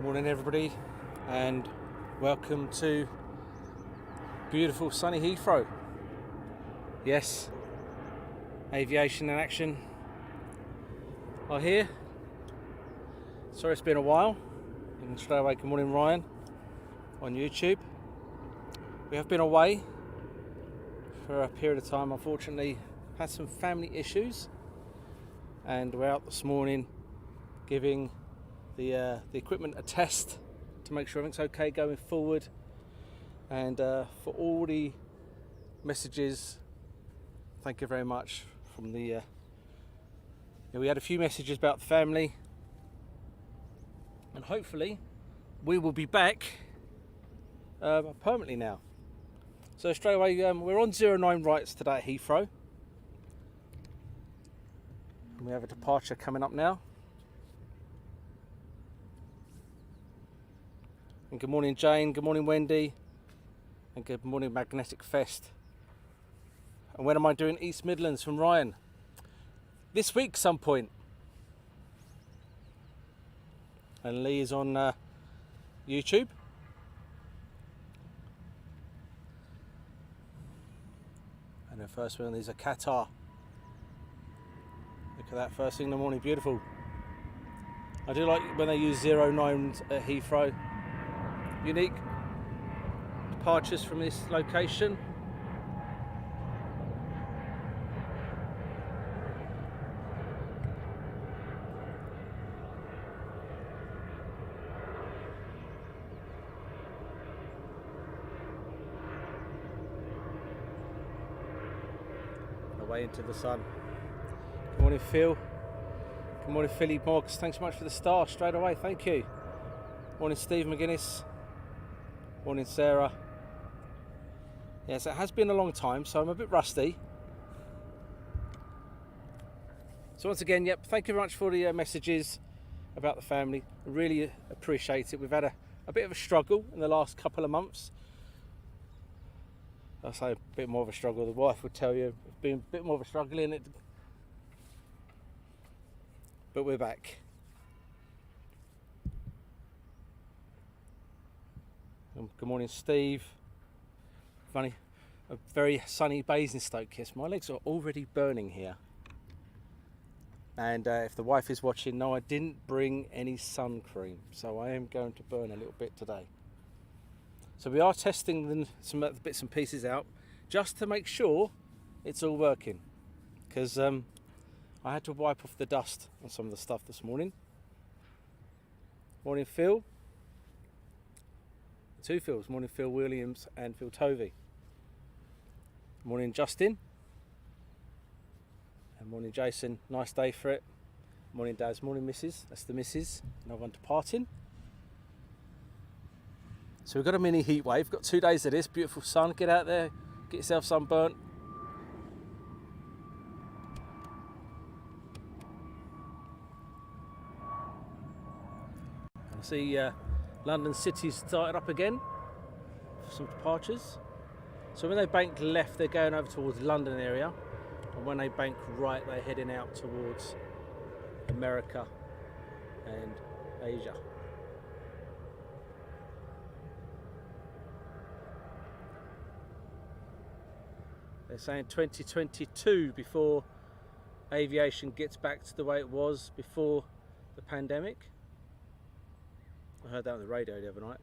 Morning everybody, and welcome to beautiful sunny Heathrow. Yes, aviation in action are here. Sorry it's been a while, and straight away good morning Ryan on YouTube. We have been away for a period of time. Unfortunately had some family issues, and we're out this morning giving the equipment a test to make sure everything's okay going forward. And for all the messages, thank you very much from the we had a few messages about the family, and hopefully we will be back permanently now. So straight away, we're on 09 rights today at Heathrow, and we have a departure coming up now. And good morning Jane, good morning Wendy, and good morning Magnetic Fest. And when am I doing East Midlands from Ryan? This week some point. And Lee is on YouTube. And the first one is a Qatar. Look at that, first thing in the morning, beautiful. I do like when they use 09s at Heathrow. Unique departures from this location. Away into the sun. Good morning Phil. Good morning Philly Moggs. Thanks so much for the star straight away, thank you. Morning Steve McGuinness. Morning Sarah. Yes, it has been a long time, so I'm a bit rusty. So once again, yep, thank you very much for the messages about the family. I really appreciate it. We've had a bit of a struggle in the last couple of months. I'll say a bit more of a struggle. The wife would tell you it's been a bit more of a struggle in it. But we're back. Good morning Steve. Funny, a very sunny Basingstoke. Yes, my legs are already burning here. And if the wife is watching, no, I didn't bring any sun cream, so I am going to burn a little bit today. So we are testing some bits and pieces out just to make sure it's all working, because I had to wipe off the dust on some of the stuff this morning. Morning Phil. Two Phils, morning Phil Williams and Phil Tovey. Morning Justin. And morning Jason, nice day for it. Morning Daz, morning Mrs. That's the Mrs. Another one departing. So we've got a mini heat wave, got 2 days of this, beautiful sun, get out there, get yourself sunburnt. And I see London City's started up again for some departures. So when they bank left, they're going over towards London area, and when they bank right, they're heading out towards America and Asia. They're saying 2022 before aviation gets back to the way it was before the pandemic. I heard that on the radio the other night.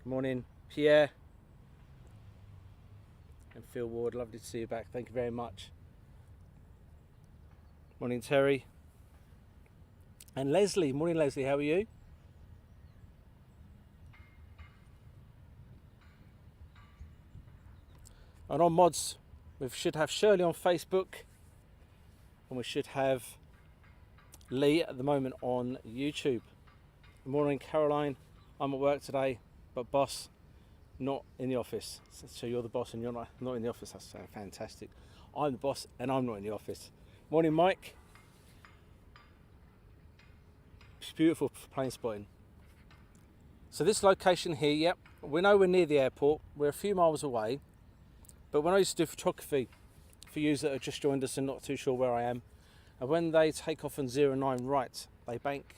Good morning, Pierre and Phil Ward. Lovely to see you back. Thank you very much. Morning, Terry and Leslie. Morning, Leslie. How are you? And on mods, we should have Shirley on Facebook, and we should have Lee at the moment on YouTube. Good morning, Caroline. I'm at work today, but boss, not in the office. So you're the boss and you're not in the office. That's fantastic. I'm the boss and I'm not in the office. Morning, Mike. It's beautiful for plane spotting. So this location here, yep, we know we're near the airport. We're a few miles away. But when I used to do photography, for you that have just joined us and not too sure where I am, and when they take off on 09 right, they bank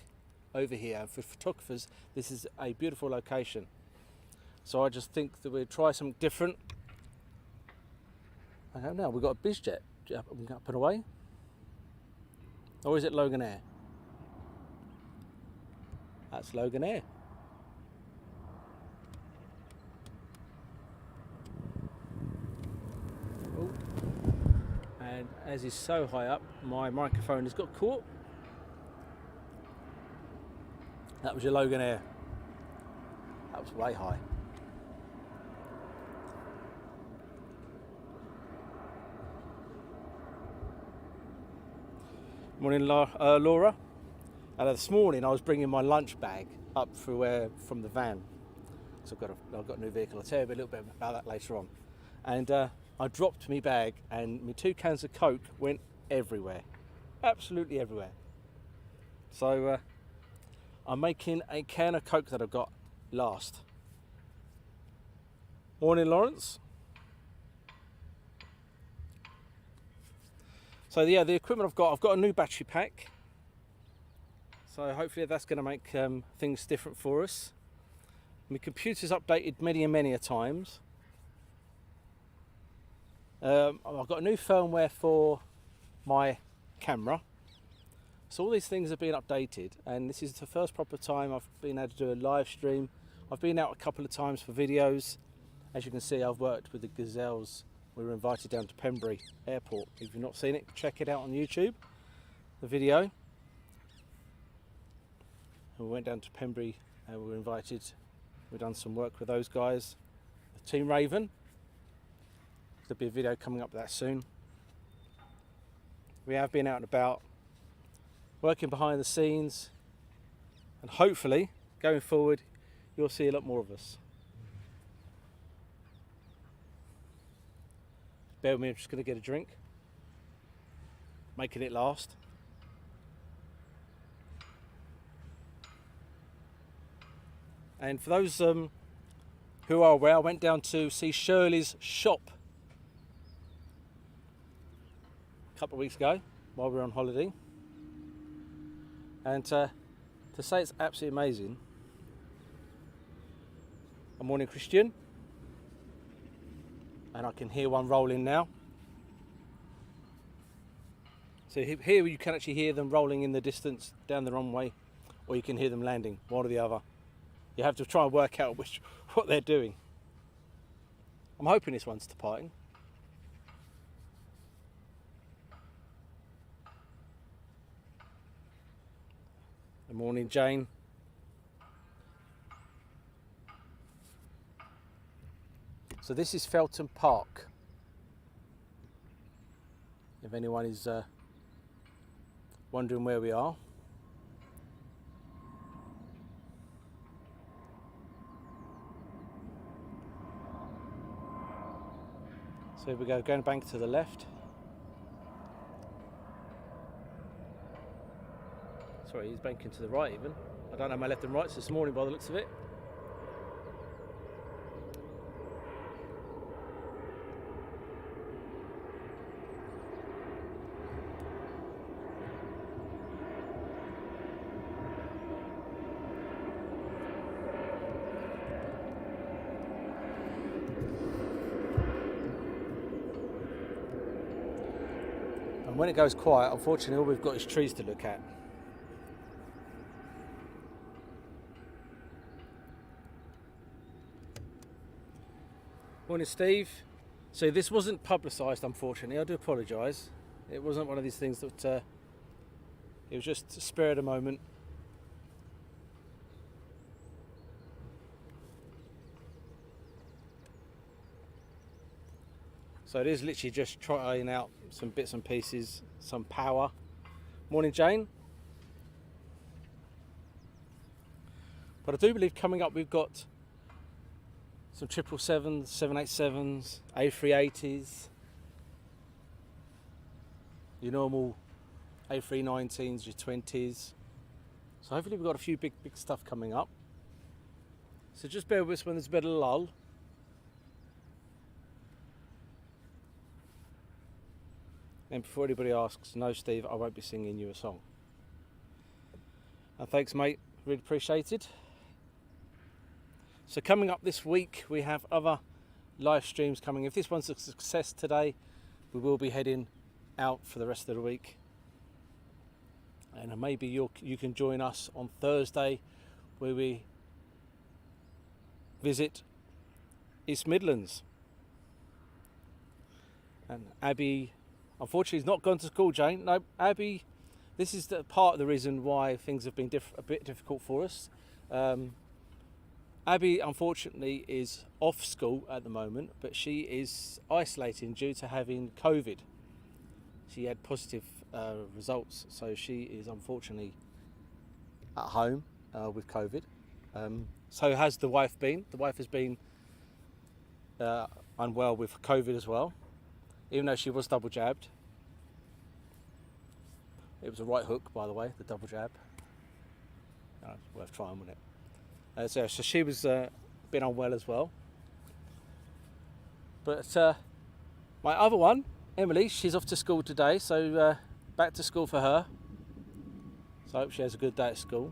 over here. And for photographers, this is a beautiful location. So I just think that we'll try something different. I don't know, we've got a bizjet up and away. Or is it Logan Air? That's Logan Air. Ooh. And as he's so high up, my microphone has got caught. That was your Logan Air. That was way high. Morning, Laura. This morning I was bringing my lunch bag up from the van. So I've got a new vehicle. I'll tell you a little bit about that later on. And I dropped my bag, and my 2 cans of Coke went everywhere, absolutely everywhere. So I'm making a can of Coke that I've got last. Morning, Lawrence. So yeah, the equipment I've got a new battery pack. So hopefully that's going to make things different for us. My computer's updated many and many a times. I've got a new firmware for my camera. So all these things have been updated, and this is the first proper time I've been able to do a live stream. I've been out a couple of times for videos. As you can see, I've worked with the Gazelles. We were invited down to Pembrey Airport. If you've not seen it, check it out on YouTube, the video. And we went down to Pembrey and we were invited. We've done some work with those guys, the Team Raven. There'll be a video coming up with that soon. We have been out and about, working behind the scenes, and hopefully, going forward, you'll see a lot more of us. Bear with me, I'm just going to get a drink. Making it last. And for those who are aware, I went down to see Shirley's shop a couple of weeks ago while we were on holiday. And to say it's absolutely amazing. Good morning, Christian. And I can hear one rolling now. So here you can actually hear them rolling in the distance down the runway, or you can hear them landing, one or the other. You have to try and work out what they're doing. I'm hoping this one's departing. Good morning, Jane. So this is Felton Park. If anyone is wondering where we are. So here we go, going bank to the left. Sorry, he's banking to the right even. I don't know my left and rights this morning by the looks of it. And when it goes quiet, unfortunately all we've got is trees to look at. Morning, Steve. So this wasn't publicised, unfortunately. I do apologise. It wasn't one of these things that it was just a spur of the moment. So it is literally just trying out some bits and pieces, some power. Morning, Jane. But I do believe coming up we've got some 777s, 787s, A380s, your normal A319s, your 20s. So hopefully we've got a few big stuff coming up. So just bear with us when there's a bit of a lull. And before anybody asks, no Steve, I won't be singing you a song. And thanks mate, really appreciated. So coming up this week we have other live streams coming. If this one's a success today, we will be heading out for the rest of the week. And maybe you can join us on Thursday where we visit East Midlands. And Abby, unfortunately, has not gone to school, Jane. No, Abby, this is part of the reason why things have been a bit difficult for us. Abby, unfortunately, is off school at the moment, but she is isolating due to having COVID. She had positive results, so she is unfortunately at home with COVID. So has the wife been. The wife has been unwell with COVID as well, even though she was double jabbed. It was a right hook, by the way, the double jab. It's worth trying, wasn't it? So she was been unwell as well. But my other one, Emily, she's off to school today, so back to school for her. So I hope she has a good day at school.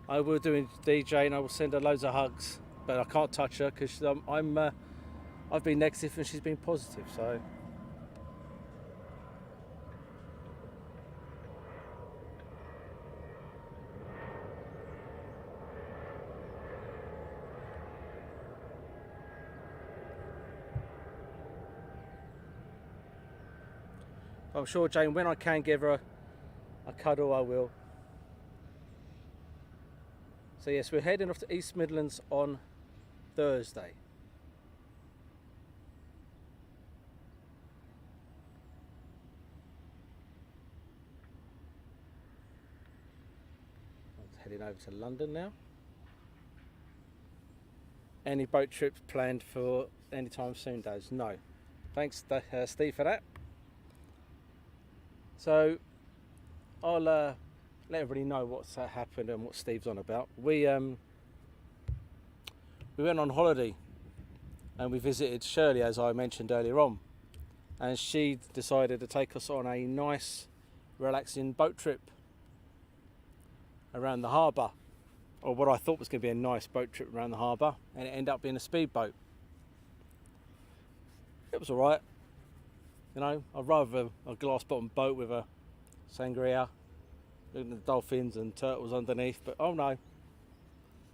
I will do DJ and I will send her loads of hugs, but I can't touch her because I've been negative and she's been positive. So I'm sure, Jane, when I can give her a cuddle, I will. So yes, we're heading off to East Midlands on Thursday. I'm heading over to London now. Any boat trips planned for any time soon, Daz? No. Thanks, Steve, for that. So I'll let everybody know what's happened and what Steve's on about. We went on holiday and we visited Shirley, as I mentioned earlier on, and she decided to take us on a nice relaxing boat trip around the harbour, or what I thought was going to be a nice boat trip around the harbour, and it ended up being a speedboat. It was alright. You know, I'd rather a glass bottom boat with a sangria, looking at the dolphins and turtles underneath, but oh no.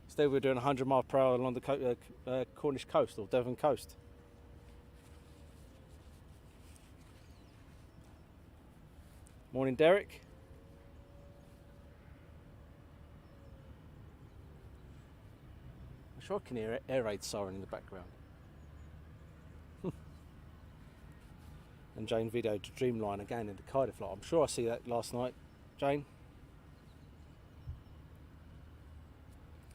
Instead we were doing 100 miles per hour along the Cornish coast or Devon coast. Morning, Derek. I'm sure I can hear air raid siren in the background. And Jane videoed Dreamline again in the Cardiff lot. I'm sure I see that last night, Jane.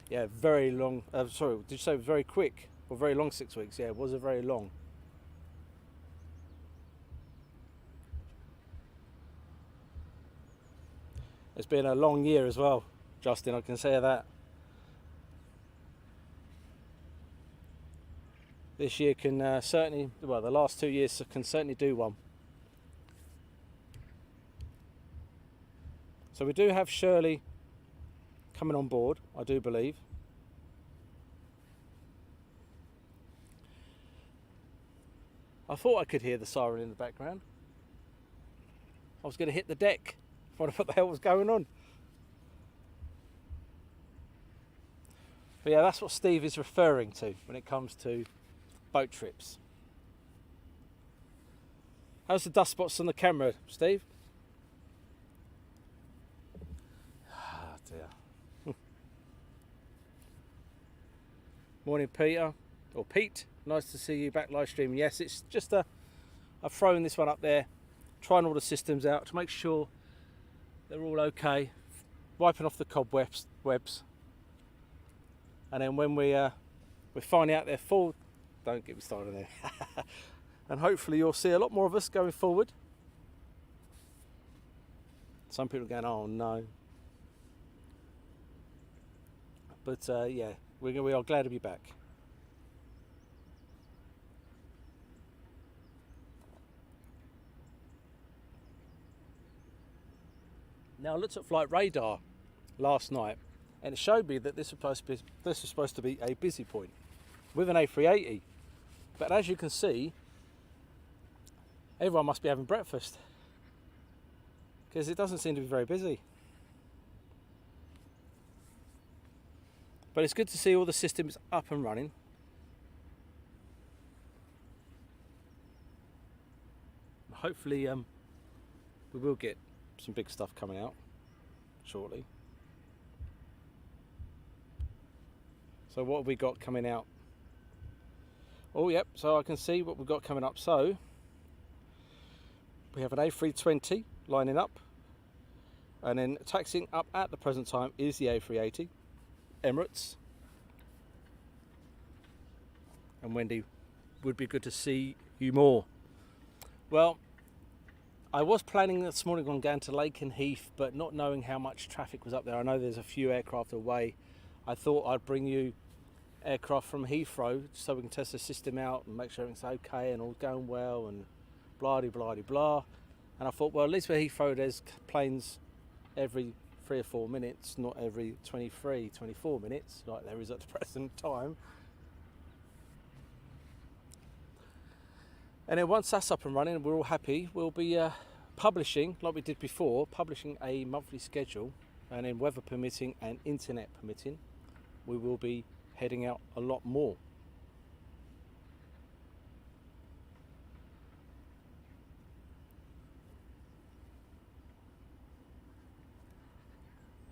Yeah, very long. Sorry, did you say very quick or very long 6 weeks? Yeah, it was a very long. It's been a long year as well, Justin, I can say that. This year can certainly, well, the last 2 years can certainly do one. So we do have Shirley coming on board, I do believe. I thought I could hear the siren in the background. I was going to hit the deck. I wonder what the hell was going on. But yeah, that's what Steve is referring to when it comes to boat trips. How's the dust spots on the camera, Steve? Ah, dear. Morning, Peter, or Pete. Nice to see you back live streaming. Yes, it's just I've thrown this one up there, trying all the systems out to make sure they're all okay, wiping off the cobwebs, and then when we're finally out there full. Don't get me started there. And hopefully you'll see a lot more of us going forward. Some people are going, oh no. But yeah, we are glad to be back. Now I looked at flight radar last night, and it showed me that this was supposed to be a busy point with an A380. But as you can see, everyone must be having breakfast because it doesn't seem to be very busy. But it's good to see all the systems up and running. Hopefully we will get some big stuff coming out shortly. So what have we got coming out? Oh yep, so I can see what we've got coming up. So we have an A320 lining up, and then taxiing up at the present time is the A380 Emirates. And Wendy, would be good to see you more. Well, I was planning this morning on going to Laken Heath, but not knowing how much traffic was up there. I know there's a few aircraft away. I thought I'd bring you aircraft from Heathrow so we can test the system out and make sure everything's okay and all going well and blah de blah de blah. And I thought, well, at least for Heathrow there's planes every 3 or 4 minutes, not every 23, 24 minutes like there is at the present time. And then once that's up and running and we're all happy, we'll be publishing, like we did before, publishing a monthly schedule, and then weather permitting and internet permitting, we will be heading out a lot more.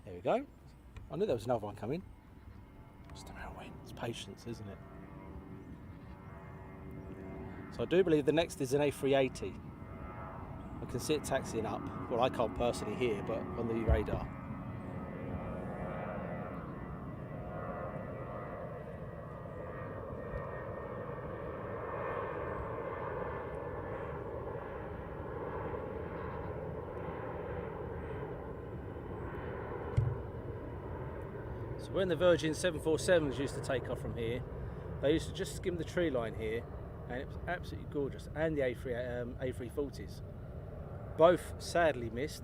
There we go. I knew there was another one coming. Just a matter of waiting. It's patience, isn't it? So I do believe the next is an A380. I can see it taxiing up. Well, I can't personally hear, but on the radar. So when the Virgin 747s used to take off from here, they used to just skim the tree line here, and it was absolutely gorgeous. And the A340s, both sadly missed.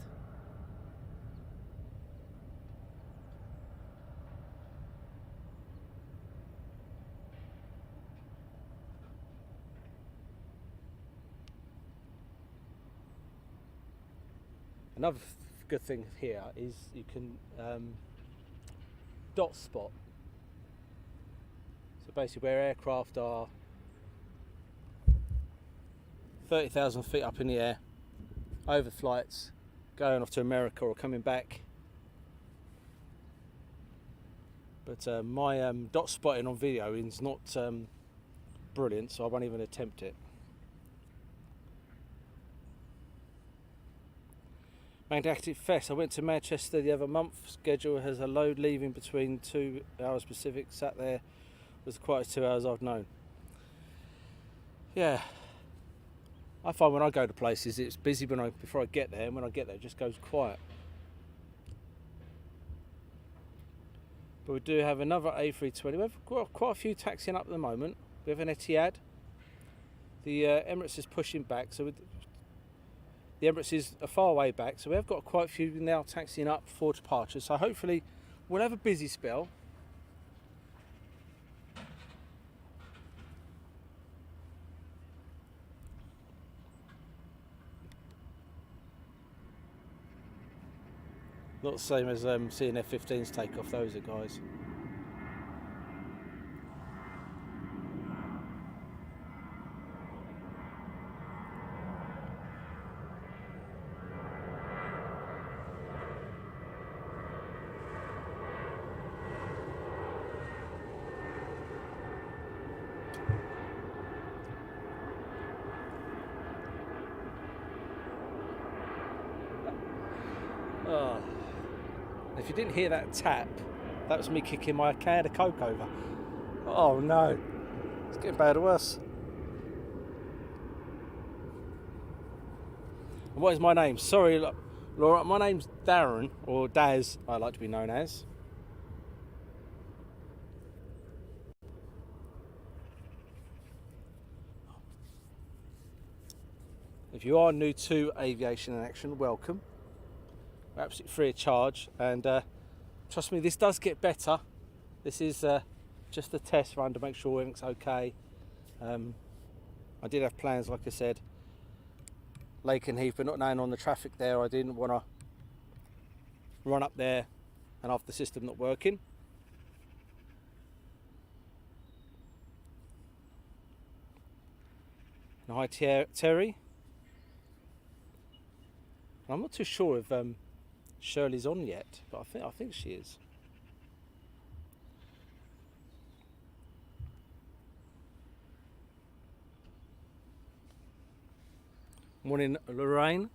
Another good thing here is you can dot spot. So basically where aircraft are 30,000 feet up in the air, over flights, going off to America or coming back. But my dot spotting on video is not brilliant, so I won't even attempt it. Magnetic Fest. I went to Manchester the other month. Schedule has a load leaving between 2 hours Pacific. Sat there, was the quietest 2 hours I've known. Yeah. I find when I go to places it's busy before I get there, and when I get there it just goes quiet. But we do have another A320. We've got quite a few taxiing up at the moment. We have an Etihad. The Emirates is pushing back, so the Emirates is a far way back, so we have got quite a few now taxiing up for departure. So hopefully we'll have a busy spell. Not the same as seeing F-15s take off, those are guys. Oh. If you didn't hear that tap, that was me kicking my can of Coke over. Oh no, it's getting bad or worse. And what is my name? Sorry, Laura, my name's Darren, or Daz, I like to be known as. If you are new to Aviation in Action, welcome. absolutely free of charge. And trust me, this does get better. This is just a test run to make sure everything's okay. I did have plans, like I said, Lake and Heath, but not knowing on the traffic there, I didn't want to run up there and have the system not working. And hi Terry. I'm not too sure if Shirley's on yet, but I think she is. Morning, Lorraine.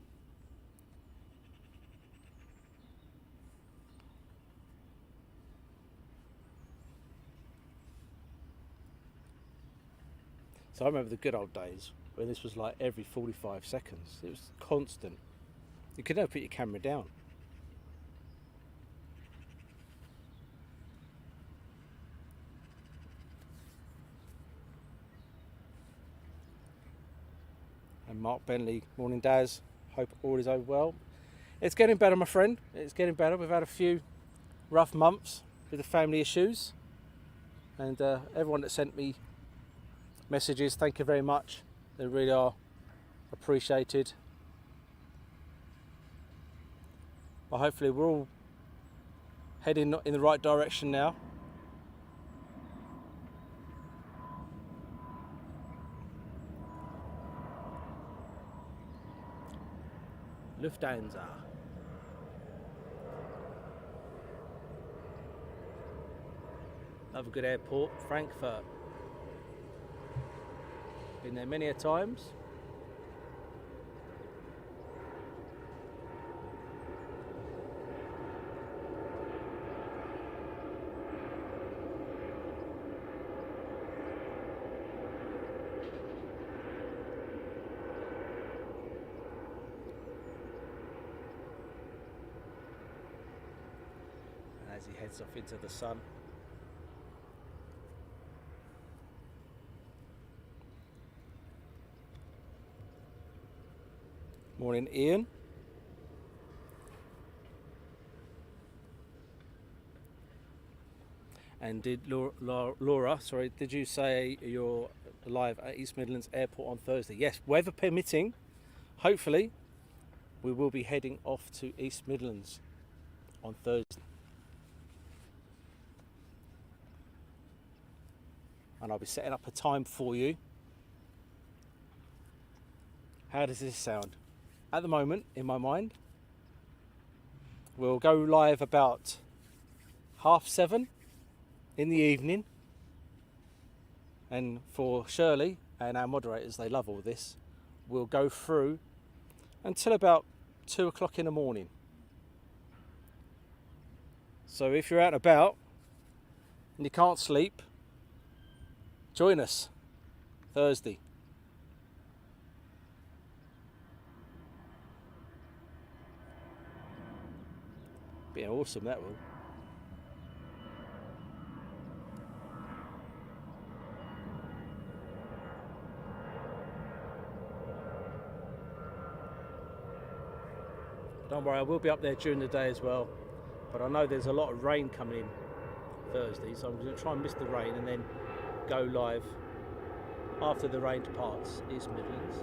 So I remember the good old days when this was like every 45 seconds. It was constant. You could never put your camera down. And Mark Bentley, morning Daz. Hope all is over well. It's getting better, my friend. It's getting better. We've had a few rough months with the family issues. And everyone that sent me messages, thank you very much. They really are appreciated. But hopefully we're all heading in the right direction now. Lufthansa. Another good airport, Frankfurt. Been there many a times. As he heads off into the sun. Morning, Ian. And did Laura, sorry, did you say you're live at East Midlands Airport on Thursday? Yes, weather permitting, hopefully, we will be heading off to East Midlands on Thursday. And I'll be setting up a time for you. How does this sound? At the moment, in my mind, we'll go live about 7:30 in the evening. And for Shirley and our moderators, they love all this, we'll go through until about 2 o'clock in the morning. So if you're out and about and you can't sleep, join us Thursday. Be awesome, that will. Don't worry, I will be up there during the day as well, but I know there's a lot of rain coming in Thursday, so I'm going to try and miss the rain and then go live after the rain departs East Midlands.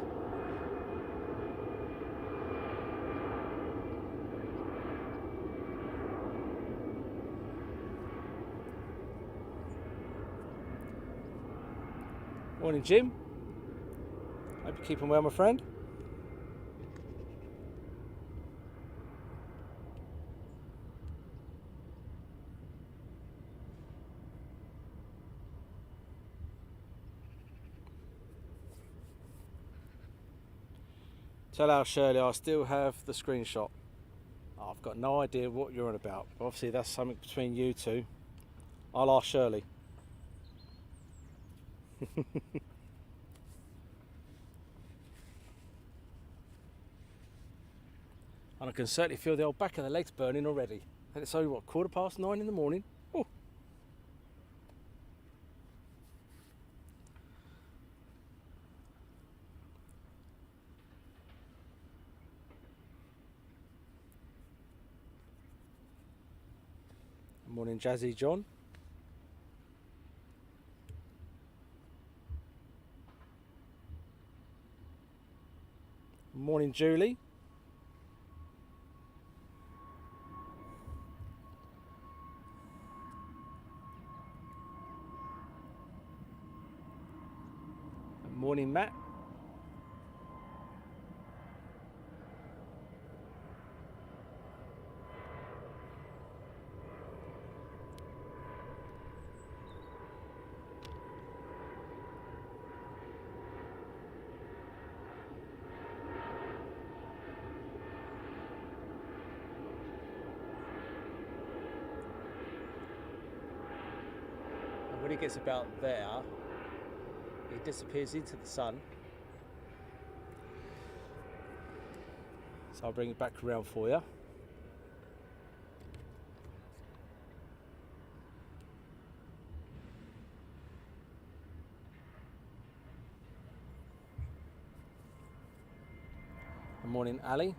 Morning, Jim. Hope you're keeping well, my friend. Tell our Shirley I still have the screenshot. I've got no idea what you're on about. Obviously, that's something between you two. I'll ask Shirley. And I can certainly feel the old back of the legs burning already. And it's only, what, 9:15 in the morning? Oh. Morning, Jazzy John. Morning, Julie. Morning, Matt. And when he gets about there, he disappears into the sun. So I'll bring it back around for you. Good morning, Ali.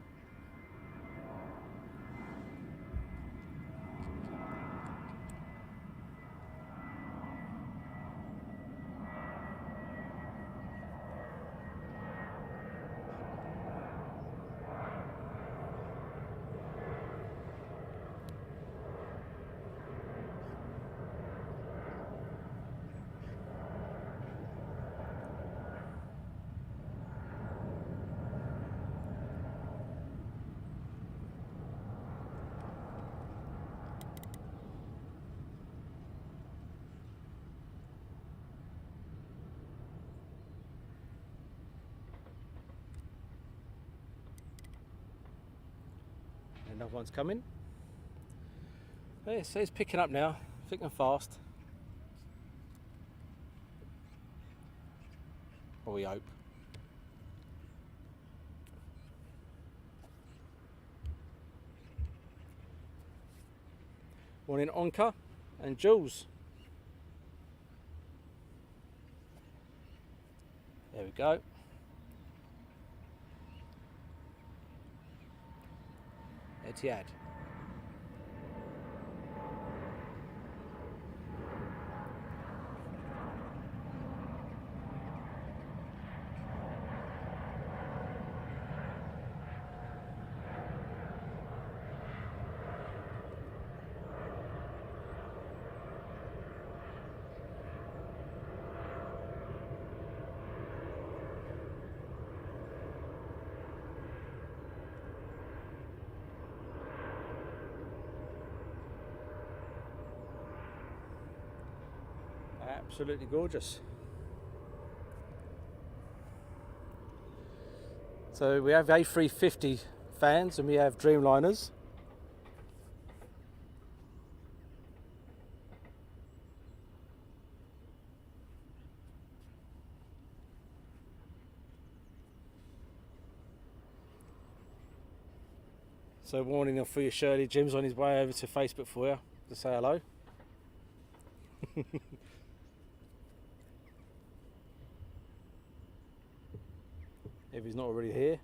Another one's coming. So it's picking up now, thick and fast. Or we hope. Morning, Onka and Jules. There we go. Etihad. Absolutely gorgeous. So we have A350 fans and we have Dreamliners. So warning for you, Shirley. Jim's on his way over to Facebook for you to say hello. If he's not already here.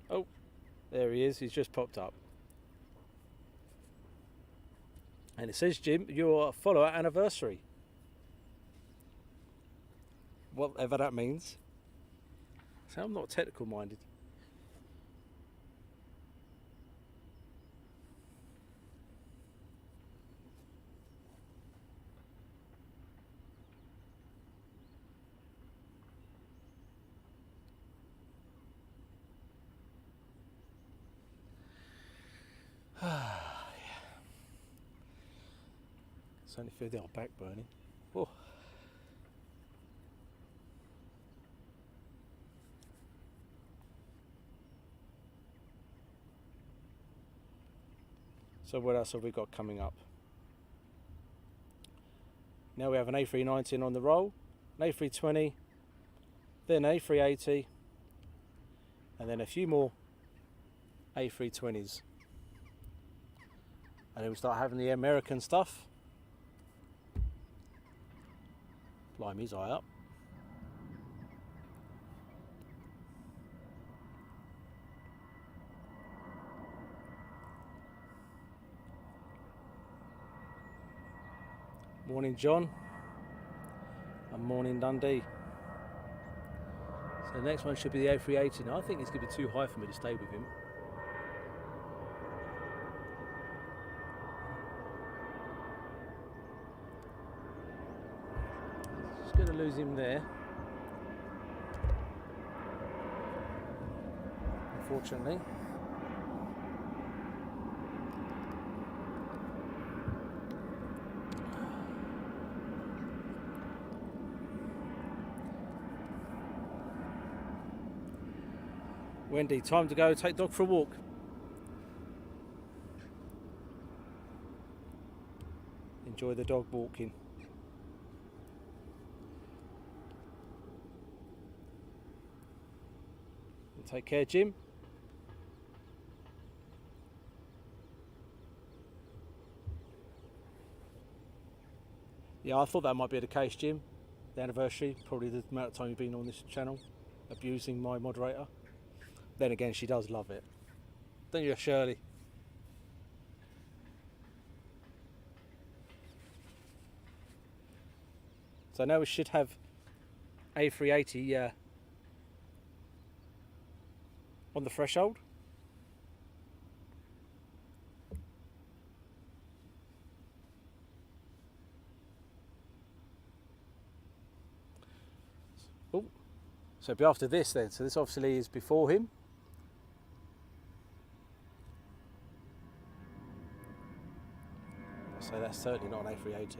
Oh, there he is. He's just popped up. And it says, Jim, your follower anniversary. Whatever that means. So I'm not technical minded. Certainly feel the old back burning. Oh. So what else have we got coming up? Now we have an A319 on the roll, an A320, then A380, and then a few more A320s. And then we start having the American stuff. Blimey, his eye up. Morning John and morning Dundee. So the next one should be the A380. Now I think it's going to be too high for me to stay with him. Just going to lose him there, unfortunately. Wendy, time to go take dog for a walk. Enjoy the dog walking. And take care, Jim. Yeah, I thought that might be the case, Jim. The anniversary, probably the amount of time you've been on this channel, abusing my moderator. Then again, she does love it. Don't you, Shirley? So now we should have A380 on the threshold. Oh, so it'll be after this then. So this obviously is before him. So that's certainly not an A380.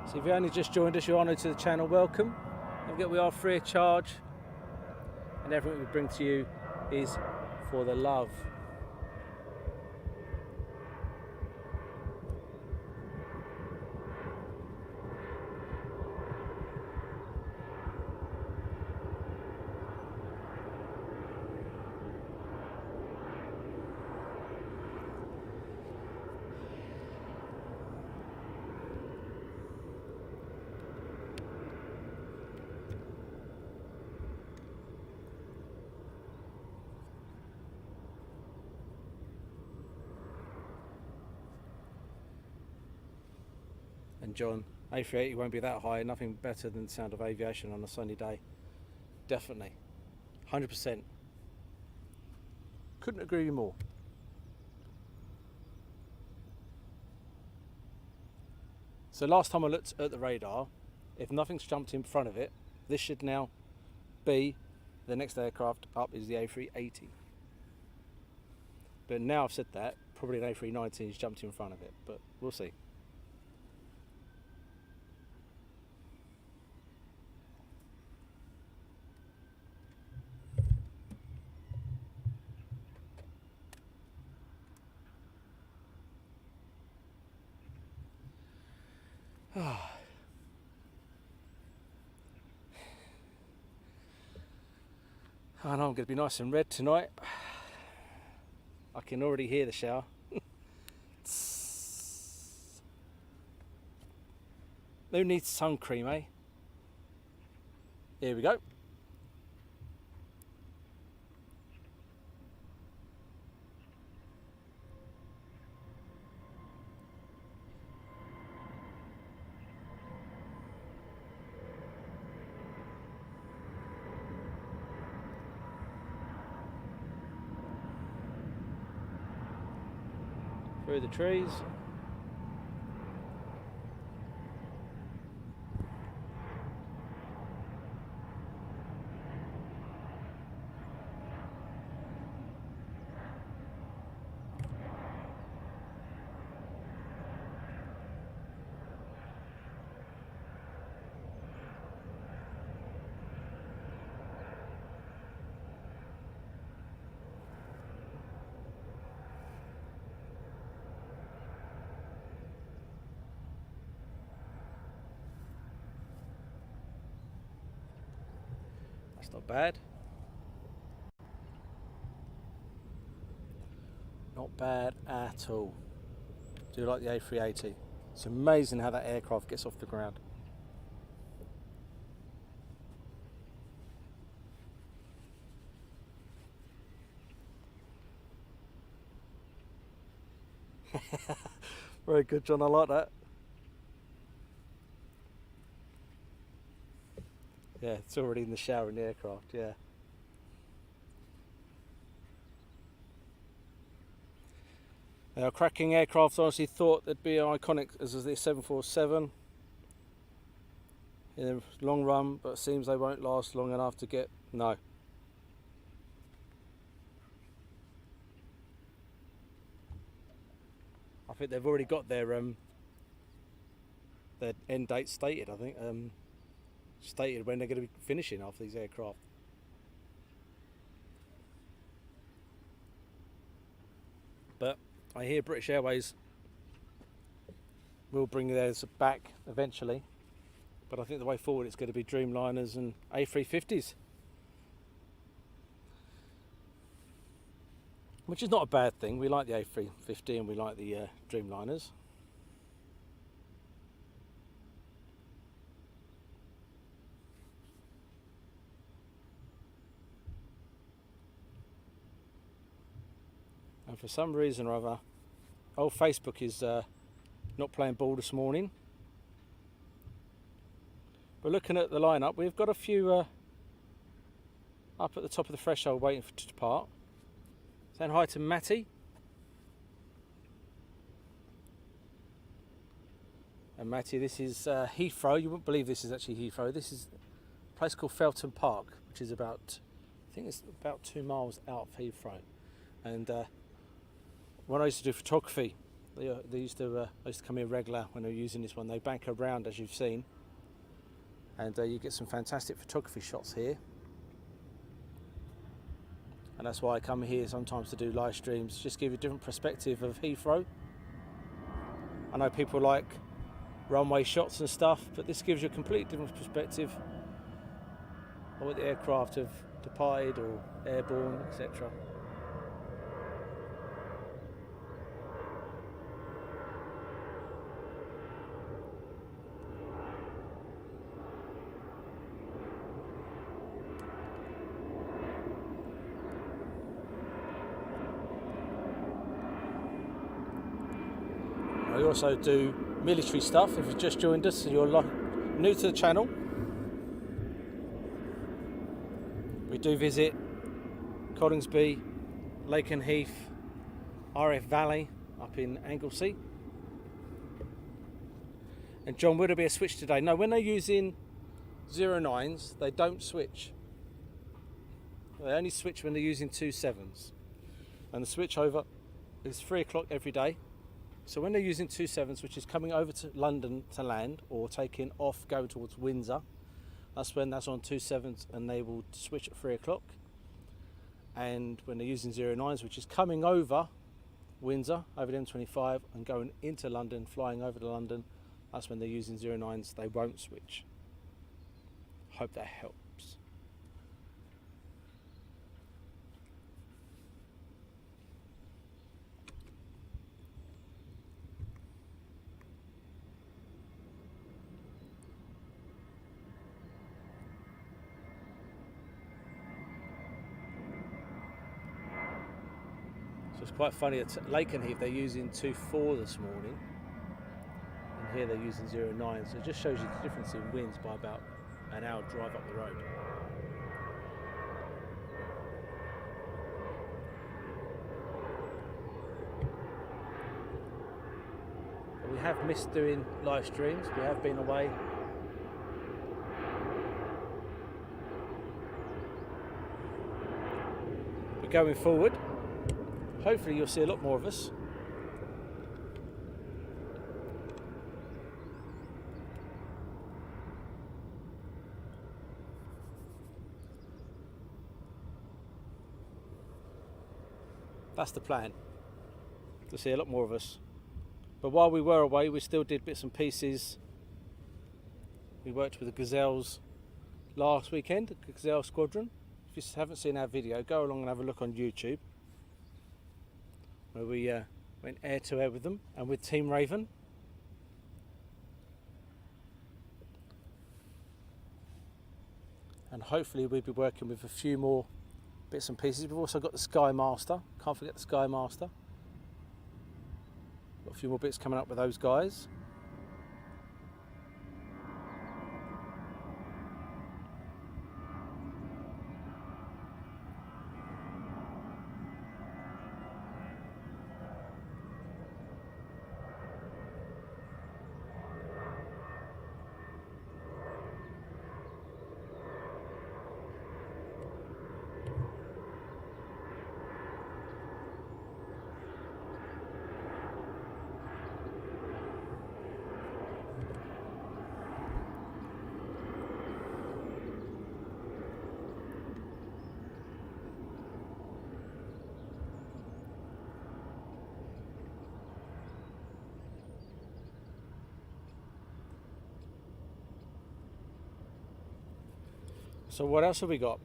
So if you only just joined us, you're new to the channel, welcome. Don't forget we are free of charge, and everything we bring to you is for the love. And John, A380 won't be that high, nothing better than the sound of aviation on a sunny day. Definitely. 100%. Couldn't agree more. So last time I looked at the radar, if nothing's jumped in front of it, this should now be the next aircraft up is the A380. But now I've said that, probably an A319 has jumped in front of it, but we'll see. I know I'm going to be nice and red tonight. I can already hear the shower. Who needs sun cream, eh? Here we go. Through the trees. That's not bad. Not bad at all. Do like the A380. It's amazing how that aircraft gets off the ground. Very good, John, I like that. Yeah, it's already in the shower in the aircraft, yeah. Now, cracking aircraft, honestly thought they'd be iconic as the 747 in the long run, but it seems they won't last long enough to get, no. I think they've already got their end date stated, I think, stated when they're going to be finishing off these aircraft. But I hear British Airways will bring theirs back eventually, but I think the way forward it's going to be Dreamliners and A350s, which is not a bad thing. We like the A350 and we like the Dreamliners. And for some reason or other, old Facebook is not playing ball this morning. We're looking at the lineup. We've got a few up at the top of the threshold waiting to depart. Saying hi to Matty. And Matty, this is Heathrow. You wouldn't believe this is actually Heathrow. This is a place called Felton Park, which is about, I think it's about 2 miles out of Heathrow. And when I used to do photography, they used to come here regular when they were using this one. They bank around, as you've seen, and you get some fantastic photography shots here. And that's why I come here sometimes to do live streams, just give you a different perspective of Heathrow. I know people like runway shots and stuff, but this gives you a completely different perspective of what the aircraft have departed or airborne, etc. I also do military stuff. If you've just joined us and you're new to the channel, we do visit Coningsby, Lakenheath, RF Valley up in Anglesey. And John, would there be a switch today? No, when they're using 09s, they don't switch. They only switch when they're using 27s. And the switch over is 3 o'clock every day. So when they're using 27s, which is coming over to London to land or taking off going towards Windsor, that's when that's on 27s and they will switch at 3 o'clock. And when they're using 09s, which is coming over Windsor, over the M25 and going into London, flying over to London, that's when they're using 09s, they won't switch. Hope that helps. So it's quite funny, at Lakenheath they're using 24 this morning, and here they're using 09, so it just shows you the difference in winds by about an hour drive up the road. But we have missed doing live streams, we have been away. But going forward, hopefully you'll see a lot more of us. That's the plan, to see a lot more of us. But while we were away, we still did bits and pieces. We worked with the Gazelles last weekend, the Gazelle Squadron. If you haven't seen our video, go along and have a look on YouTube, where we went air to air with them and with Team Raven. And hopefully we'll be working with a few more bits and pieces. We've also got the Sky Master, can't forget the Sky Master. Got a few more bits coming up with those guys. So what else have we got?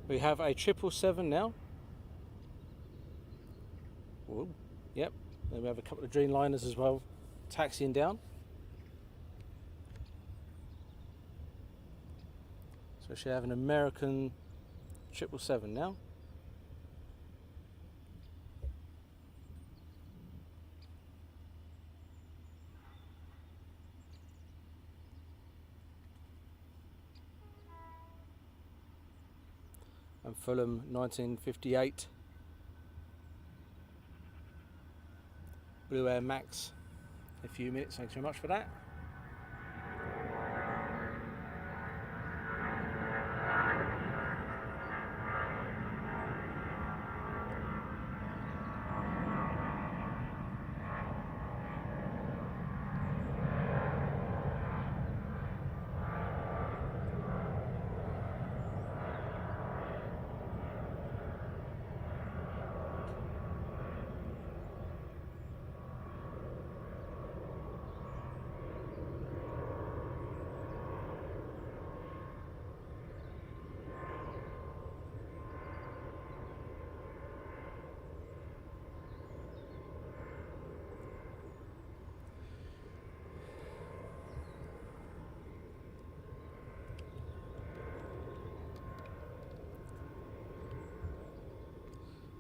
We have a 777 now. Ooh, yep. Then we have a couple of Dreamliners as well, taxiing down. So we should have an American 777 now. And Fulham 1958 Blue Air Max. A few minutes, thanks very much for that.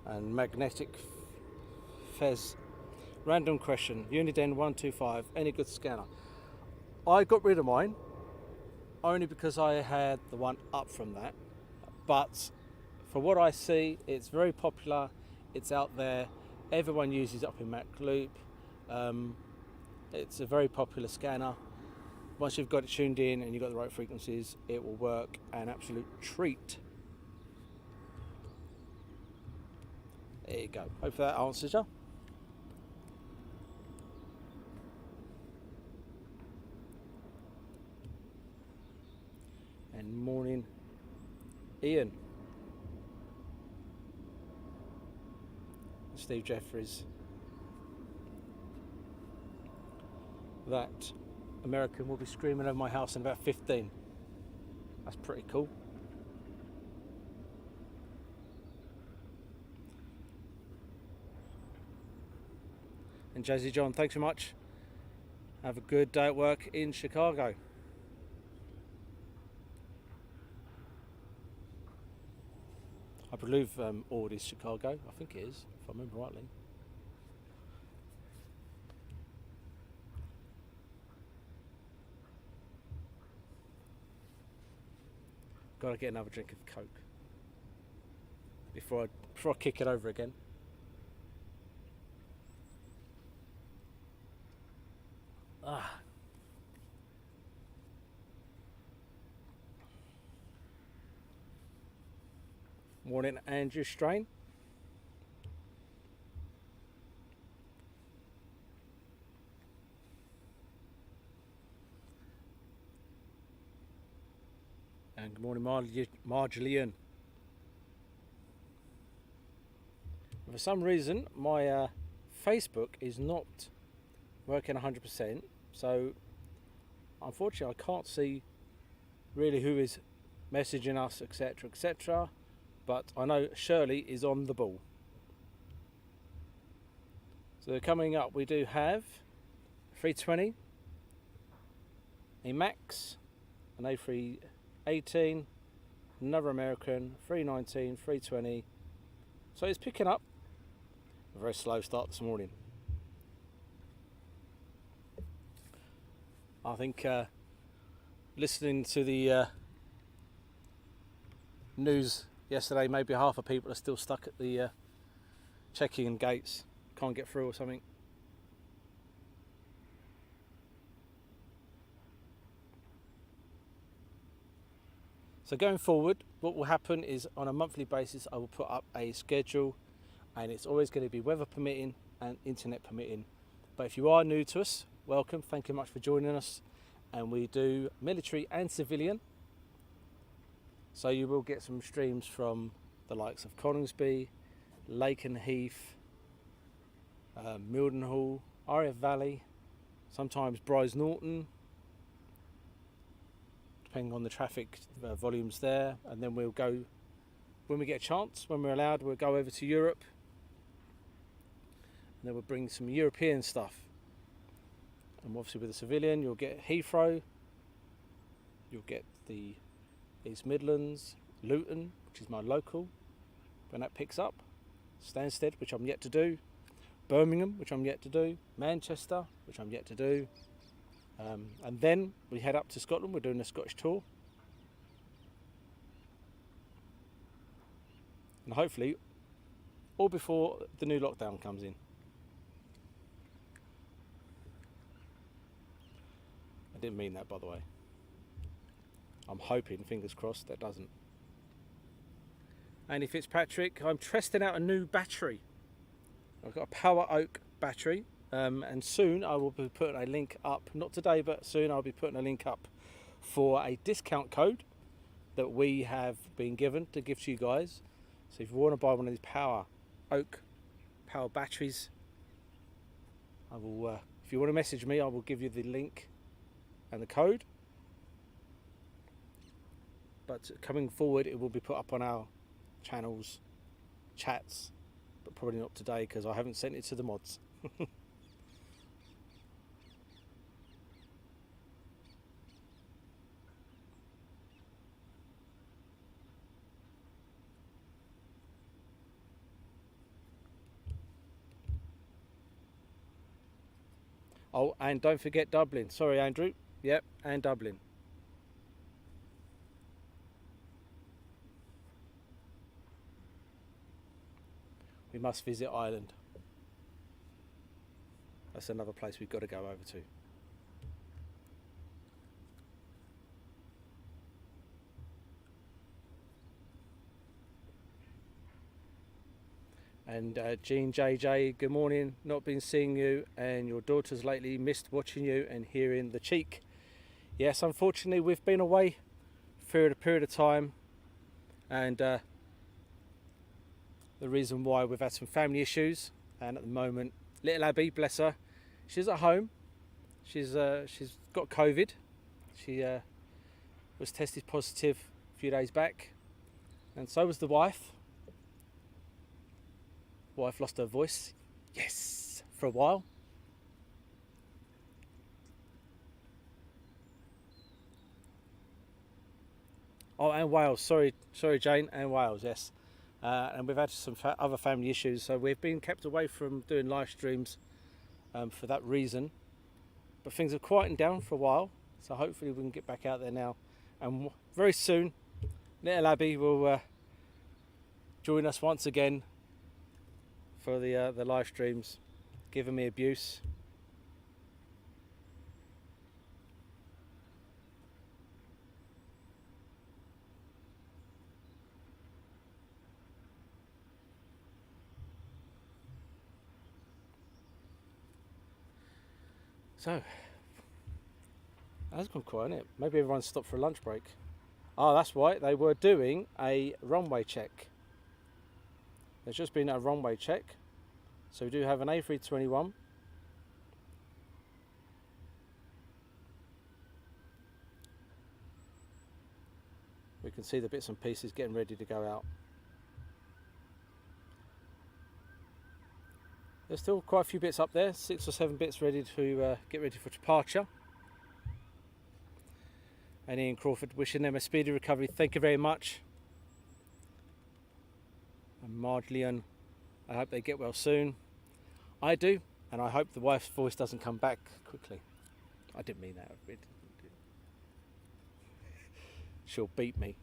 And magnetic Fez. Random question. Uniden 125. Any good scanner? I got rid of mine only because I had the one up from that. But for what I see, it's very popular. It's out there. Everyone uses it up in MacLoop. It's a very popular scanner. Once you've got it tuned in and you've got the right frequencies, it will work an absolute treat. There you go. Hopefully that answers you. And morning, Ian. Steve Jeffries. That American will be screaming over my house in about 15. That's pretty cool. And Jazzy John, thanks so much. Have a good day at work in Chicago. I believe Ord is Chicago. I think it is, if I remember rightly. Got to get another drink of Coke before I kick it over again. Morning, Andrew Strain. And good morning, Marjolien. For some reason, my Facebook is not working 100%, so unfortunately I can't see really who is messaging us, etc, etc, but I know Shirley is on the ball. So coming up, we do have 320, a Max, an A318, another American, 319, 320. So it's picking up. A very slow start this morning. I think listening to the news yesterday, maybe half of people are still stuck at the check-in gates, can't get through or something. So going forward, what will happen is on a monthly basis I will put up a schedule, and it's always going to be weather permitting and internet permitting. But if you are new to us, welcome, thank you much for joining us. And we do military and civilian, so you will get some streams from the likes of Coningsby, Lake and Heath, Mildenhall, RF Valley, sometimes Bryce Norton, depending on the traffic volumes there. And then we'll go, when we get a chance, when we're allowed, we'll go over to Europe, and then we'll bring some European stuff. And obviously with the civilian, you'll get Heathrow, you'll get the East Midlands, Luton, which is my local, when that picks up, Stansted, which I'm yet to do, Birmingham, which I'm yet to do, Manchester, which I'm yet to do, and then we head up to Scotland. We're doing a Scottish tour, and hopefully all before the new lockdown comes in. I didn't mean that, by the way. I'm hoping, fingers crossed, that doesn't. Andy Fitzpatrick, I'm testing out a new battery. I've got a Power Oak battery, and soon I will be putting a link up, not today, but soon I'll be putting a link up for a discount code that we have been given to give to you guys. So if you want to buy one of these Power Oak power batteries, I will, if you want to message me, I will give you the link and the code. But coming forward, it will be put up on our channels, chats, but probably not today because I haven't sent it to the mods. Oh, and don't forget Dublin. Sorry, Andrew. Yep, and Dublin. We must visit Ireland. That's another place we've got to go over to. And Jean JJ, good morning. Not been seeing you and your daughters lately. Missed watching you and hearing the cheek. Yes, unfortunately, we've been away for a period of time, and the reason why we've had some family issues. And at the moment, little Abby, bless her, she's at home. She's got COVID. She was tested positive a few days back, and so was the wife. Wife lost her voice, yes, for a while. Oh, and Wales, sorry Jane, and Wales, yes. And we've had some other family issues, so we've been kept away from doing live streams for that reason. But things have quietened down for a while, so hopefully we can get back out there now. And very soon, little Abby will join us once again for the live streams, giving me abuse. So, that's gone quiet, isn't it? Maybe everyone stopped for a lunch break. Oh, that's right, they were doing a runway check. There's just been a runway check. So we do have an A321. We can see the bits and pieces getting ready to go out. There's still quite a few bits up there, 6 or 7 bits ready to get ready for departure. And Ian Crawford wishing them a speedy recovery. Thank you very much. And Marge Leon I hope they get well soon. I do, and I hope the wife's voice doesn't come back quickly. I didn't mean that. She'll beat me.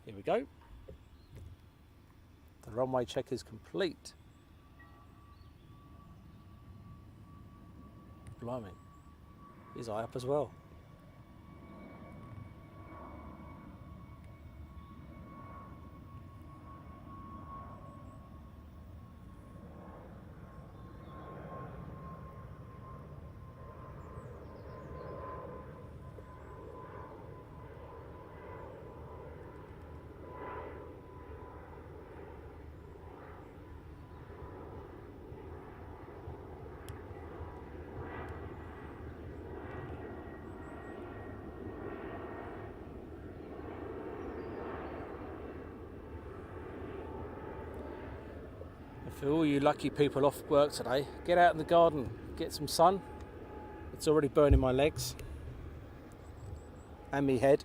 Here we go. The runway check is complete. Blimey, his eye up as well. For all you lucky people off work today, get out in the garden, get some sun. It's already burning my legs and me head.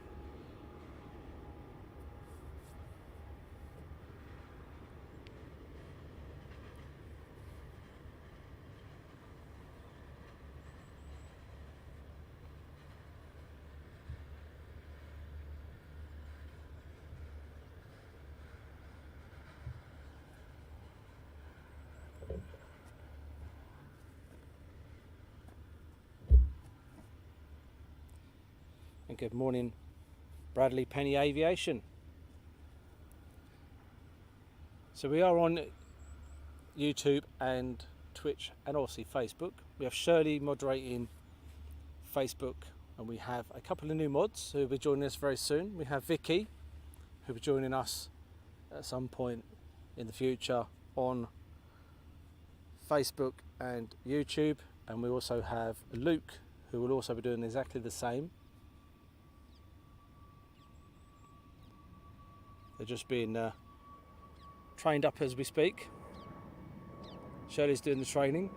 And good morning, Bradley Penny Aviation. So we are on YouTube and Twitch and obviously Facebook. We have Shirley moderating Facebook, and we have a couple of new mods who will be joining us very soon. We have Vicky, who will be joining us at some point in the future on Facebook and YouTube, and we also have Luke, who will also be doing exactly the same. They're just being trained up as we speak. Shirley's doing the training.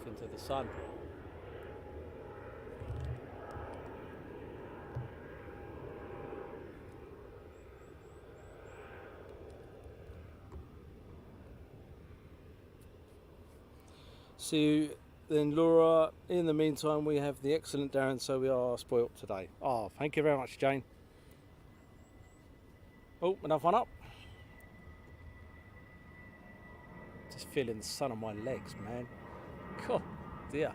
Into the sun. See you then, Laura. In the meantime, we have the excellent Darren, so we are spoilt today. Oh, thank you very much, Jane. Oh, another one up. Just feeling the sun on my legs, man. God, dear.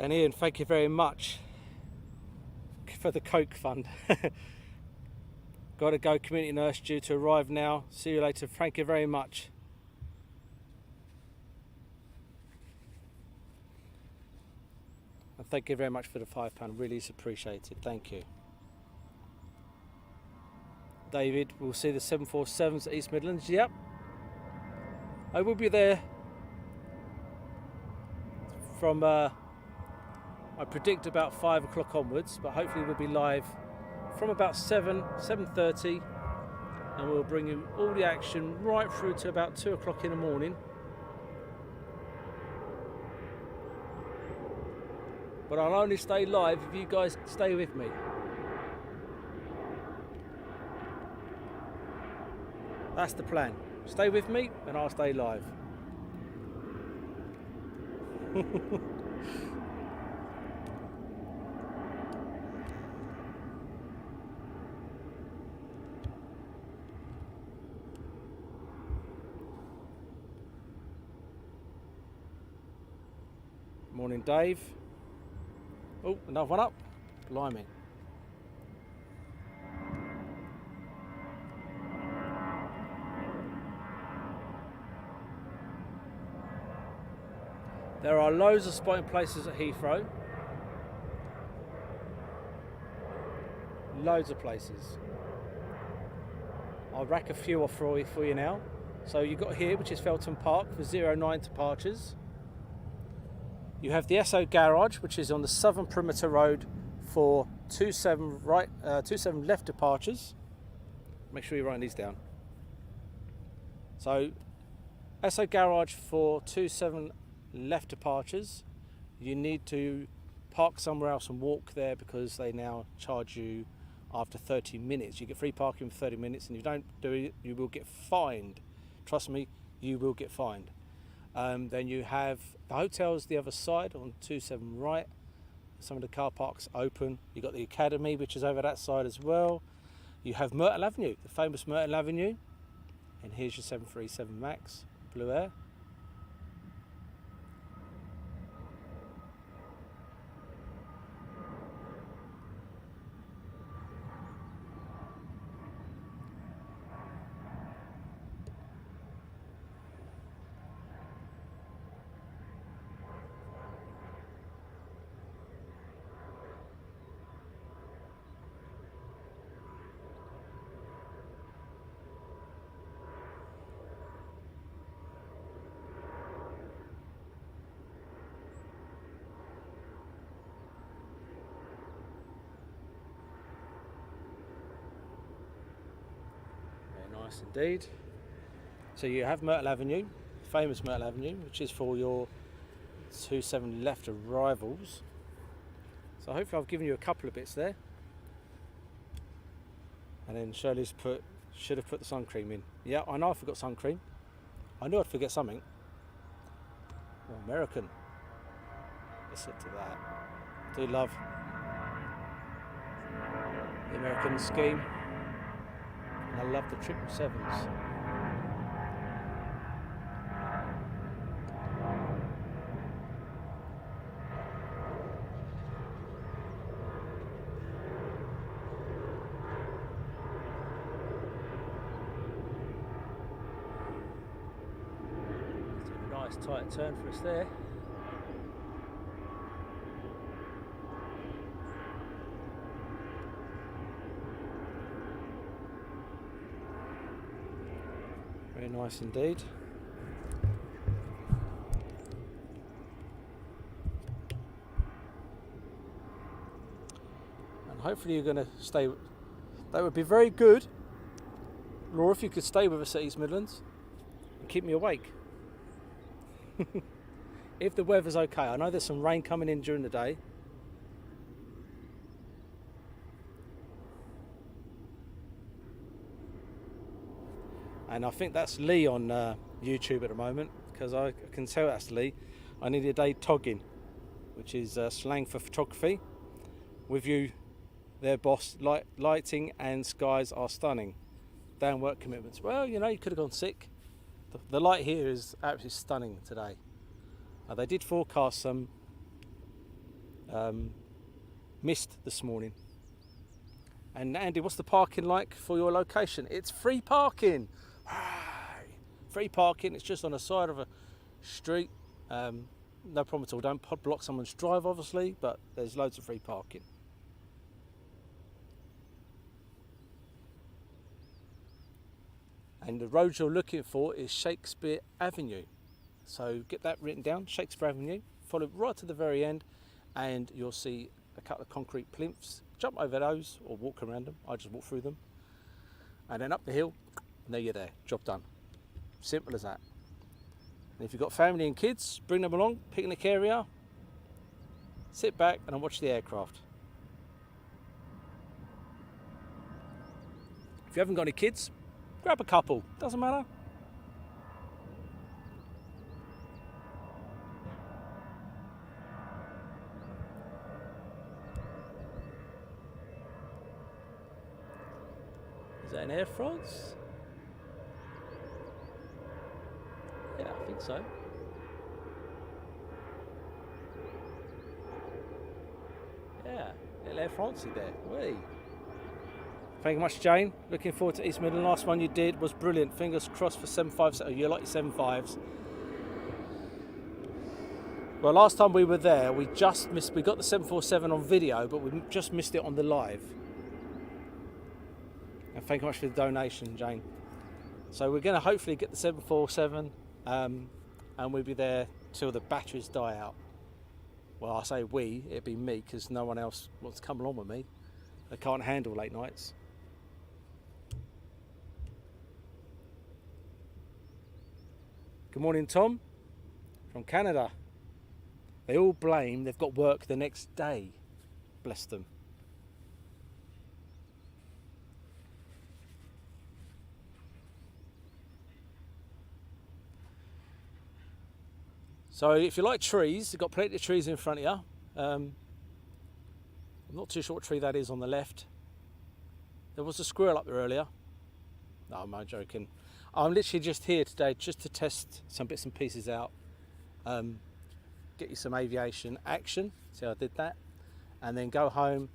And Ian, thank you very much for the Coke fund. Gotta go, community nurse due to arrive now. See you later. Thank you very much. And thank you very much for the £5. Really is appreciated. Thank you. David, we'll see the 747s at East Midlands. Yep. I will be there from I predict about 5 o'clock onwards, but hopefully we'll be live from about 7:30, and we'll bring you all the action right through to about 2 o'clock in the morning. But I'll only stay live if you guys stay with me. That's the plan. Stay with me and I'll stay live. Morning, Dave. Oh, another one up. Blimey. There are loads of spotting places at Heathrow. Loads of places. I'll rack a few off for you now. So you've got here, which is Felton Park for 09 departures. You have the SO Garage, which is on the Southern Perimeter Road for 27 right, 27 left departures. Make sure you're writing these down. So SO Garage for 27 left departures. You need to park somewhere else and walk there because they now charge you after 30 minutes. You get free parking for 30 minutes, and if you don't do it, you will get fined. Trust me, you will get fined. Then you have the hotels the other side on 27 right. Some of the car parks open. You've got the Academy, which is over that side as well. You have Myrtle Avenue, the famous Myrtle Avenue. And here's your 737 MAX, Blue Air. Nice indeed. So you have Myrtle Avenue, famous Myrtle Avenue, which is for your 27 left arrivals. So hopefully I've given you a couple of bits there. And then Shirley's should have put the sun cream in. Yeah, I know I forgot sun cream. I knew I'd forget something. Oh, American. Listen to that. I do love the American scheme. I love the 777s. A nice tight turn for us there. Very nice indeed. And hopefully you're going to stay. That would be very good, Laura, if you could stay with us at East Midlands and keep me awake. If the weather's okay. I know there's some rain coming in during the day. And I think that's Lee on YouTube at the moment, because I can tell that's Lee. I need a day togging, which is slang for photography. With you there, boss. Lighting and skies are stunning. Down work commitments. Well, you know, you could have gone sick. The light here is absolutely stunning today. They did forecast some mist this morning. And Andy, what's the parking like for your location? It's free parking. Free parking. It's just on the side of a street. No problem at all. Don't block someone's drive, obviously, but there's loads of free parking. And the road you're looking for is Shakespeare Avenue. So get that written down, Shakespeare Avenue. Follow right to the very end, and you'll see a couple of concrete plinths. Jump over those or walk around them. I just walk through them. And then up the hill, and there you're there. Job done. Simple as that. And if you've got family and kids, bring them along, picnic area. Sit back and watch the aircraft. If you haven't got any kids, grab a couple. Doesn't matter. Is that an Air France? Yeah, I think so. Air Francie there. Whee. Thank you much, Jane. Looking forward to East Midland. Last one you did was brilliant. Fingers crossed for 7.5. Oh, you like your 7.5s. Well, last time we were there, we got the 747 on video, but we just missed it on the live. And thank you much for the donation, Jane. So we're going to hopefully get the 747, and we'll be there till the batteries die out. Well, I say we, it'd be me, because no one else wants to come along with me. They can't handle late nights. Good morning, Tom, from Canada. They all blame they've got work the next day. Bless them. So if you like trees, you've got plenty of trees in front of you. I'm not too sure what tree that is on the left. There was a squirrel up there earlier. No, I'm joking. I'm literally just here today just to test some bits and pieces out. Get you some aviation action, see how I did that, and then go home,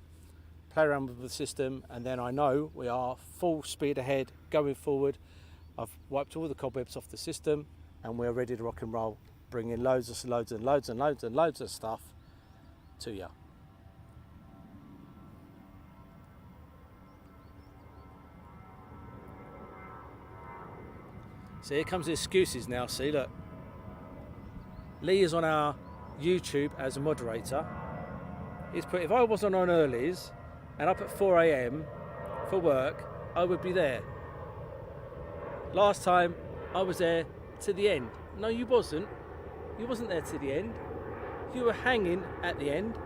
play around with the system, and then I know we are full speed ahead, going forward. I've wiped all the cobwebs off the system, and we're ready to rock and roll, bringing loads of stuff to you. So here comes the excuses now, see, look. Lee is on our YouTube as a moderator. He's put, if I wasn't on earlies and up at 4 AM for work, I would be there. Last time I was there to the end. No, you wasn't. You wasn't there to the end. You were hanging at the end.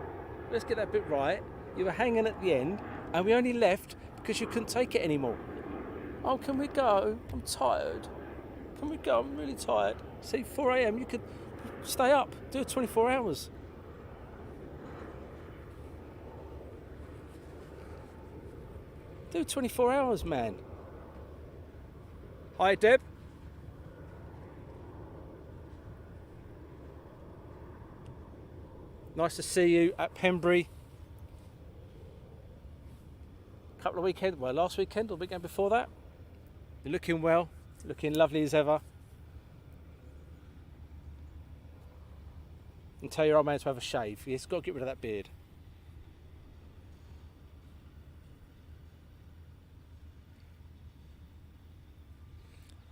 Let's get that bit right. You were hanging at the end, and we only left because you couldn't take it anymore. Oh, can we go? I'm tired. Can we go? I'm really tired. See, 4 AM, you could stay up, do it 24 hours. Do 24 hours, man. Hi, Deb. Nice to see you at Pembury. Couple of weekends, well, last weekend or the weekend before that. You're looking well, looking lovely as ever. And tell your old man to have a shave. He's got to get rid of that beard.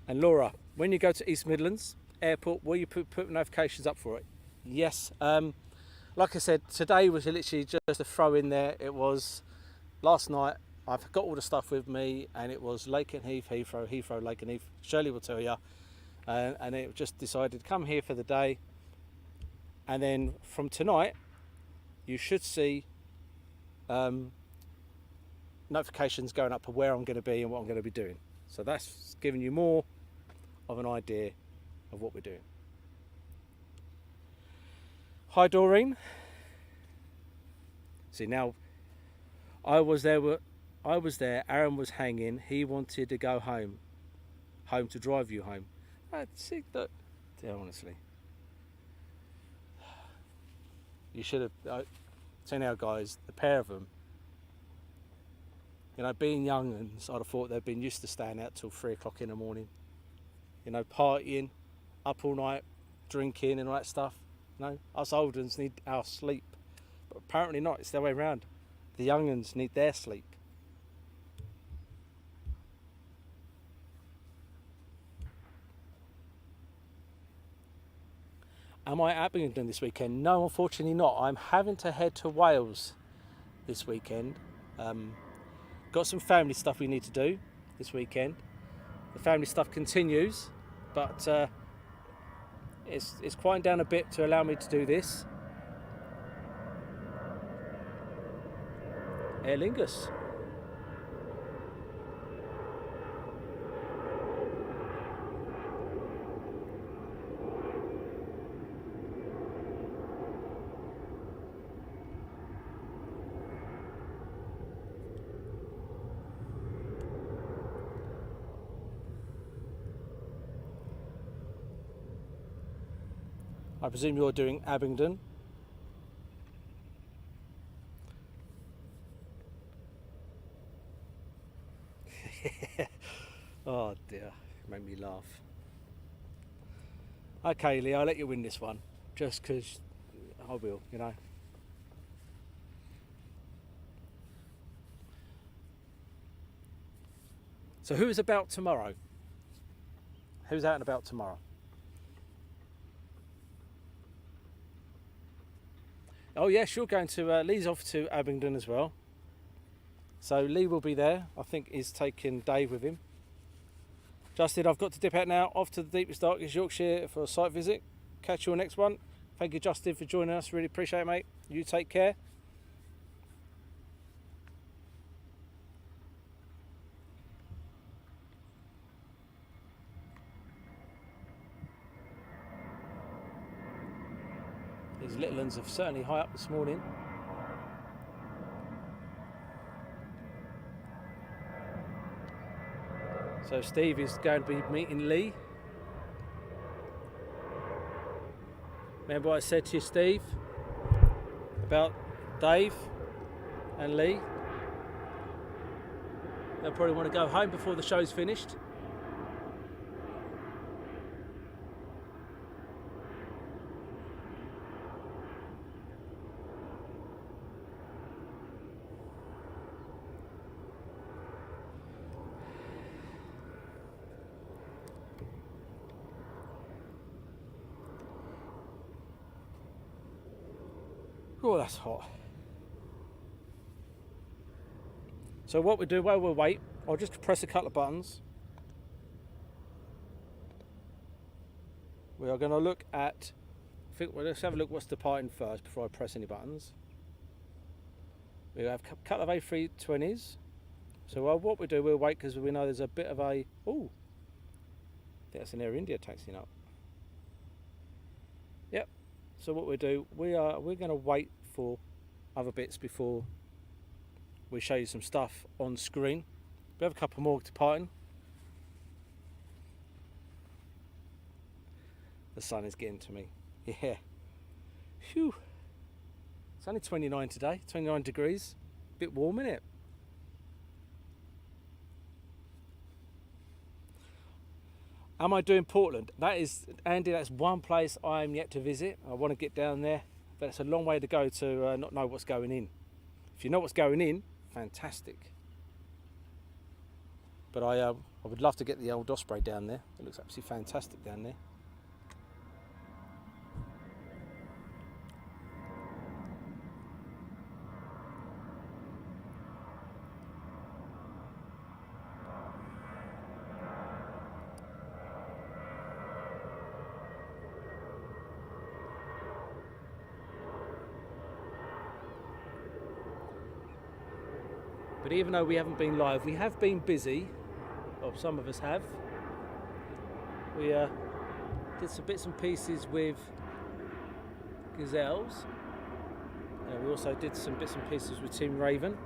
And Laura, when you go to East Midlands Airport, will you put notifications up for it? Yes. Like I said, today was literally just a throw in there. It was last night. I've got all the stuff with me, and it was Lakenheath, Heathrow, Lakenheath. Shirley will tell you. And it just decided to come here for the day. And then from tonight, you should see notifications going up of where I'm going to be and what I'm going to be doing. So that's giving you more of an idea of what we're doing. Hi, Doreen. See, now I was there. Aaron was hanging. He wanted to go home to drive you home. See, look, honestly. You should have seen our guys, the pair of them. You know, being young, and I'd have thought they've been used to staying out till 3 o'clock in the morning. You know, partying, up all night, drinking and all that stuff. No, us old uns need our sleep. But apparently not, it's the other way around. The young uns need their sleep. Am I at Abingdon this weekend? No, unfortunately not. I'm having to head to Wales this weekend. Got some family stuff we need to do this weekend. The family stuff continues, but it's quieting down a bit to allow me to do this. Aer Lingus. I presume you're doing Abingdon. Oh dear, make me laugh. Okay, Lee, I'll let you win this one, just because I will, you know. So who's about tomorrow? Who's out and about tomorrow? Oh yes, you're going to, Lee's off to Abingdon as well. So Lee will be there. I think he's taking Dave with him. Justin, I've got to dip out now. Off to the deepest, darkest Yorkshire for a site visit. Catch you on the next one. Thank you, Justin, for joining us. Really appreciate it, mate. You take care. These little ones are certainly high up this morning. So Steve is going to be meeting Lee. Remember what I said to you, Steve, about Dave and Lee? They'll probably want to go home before the show's finished. Oh, that's hot. So what we do while we wait, I'll just press a couple of buttons. We are going to look at, let's have a look what's departing first before I press any buttons. We have a couple of A320s. So what we do, we'll wait because we know there's a bit of a, oh, I think that's an Air India taxiing up. Yep. So what we do, we're going to wait for other bits before we show you some stuff on screen. We have a couple more departing. The sun is getting to me. Yeah. Phew. It's only 29 today, 29 degrees. Bit warm, isn't it? Am I doing Portland? That is, Andy, that's one place I am yet to visit. I want to get down there, but it's a long way to go to not know what's going in. If you know what's going in, fantastic. But I would love to get the old Osprey down there. It looks absolutely fantastic down there. But even though we haven't been live, we have been busy, or some of us have. We did some bits and pieces with Gazelles. We also did some bits and pieces with Team Raven.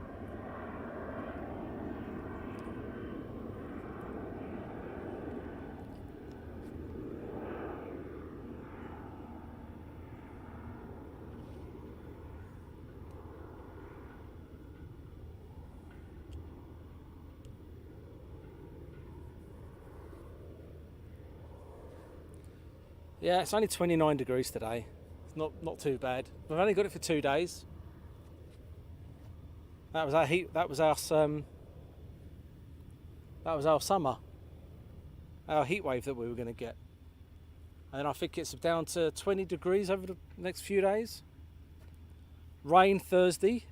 Yeah, it's only 29 degrees today. It's not too bad. We've only got it for 2 days. That was our heat. That was our summer. Our heat wave that we were going to get. And then I think it's down to 20 degrees over the next few days. Rain Thursday.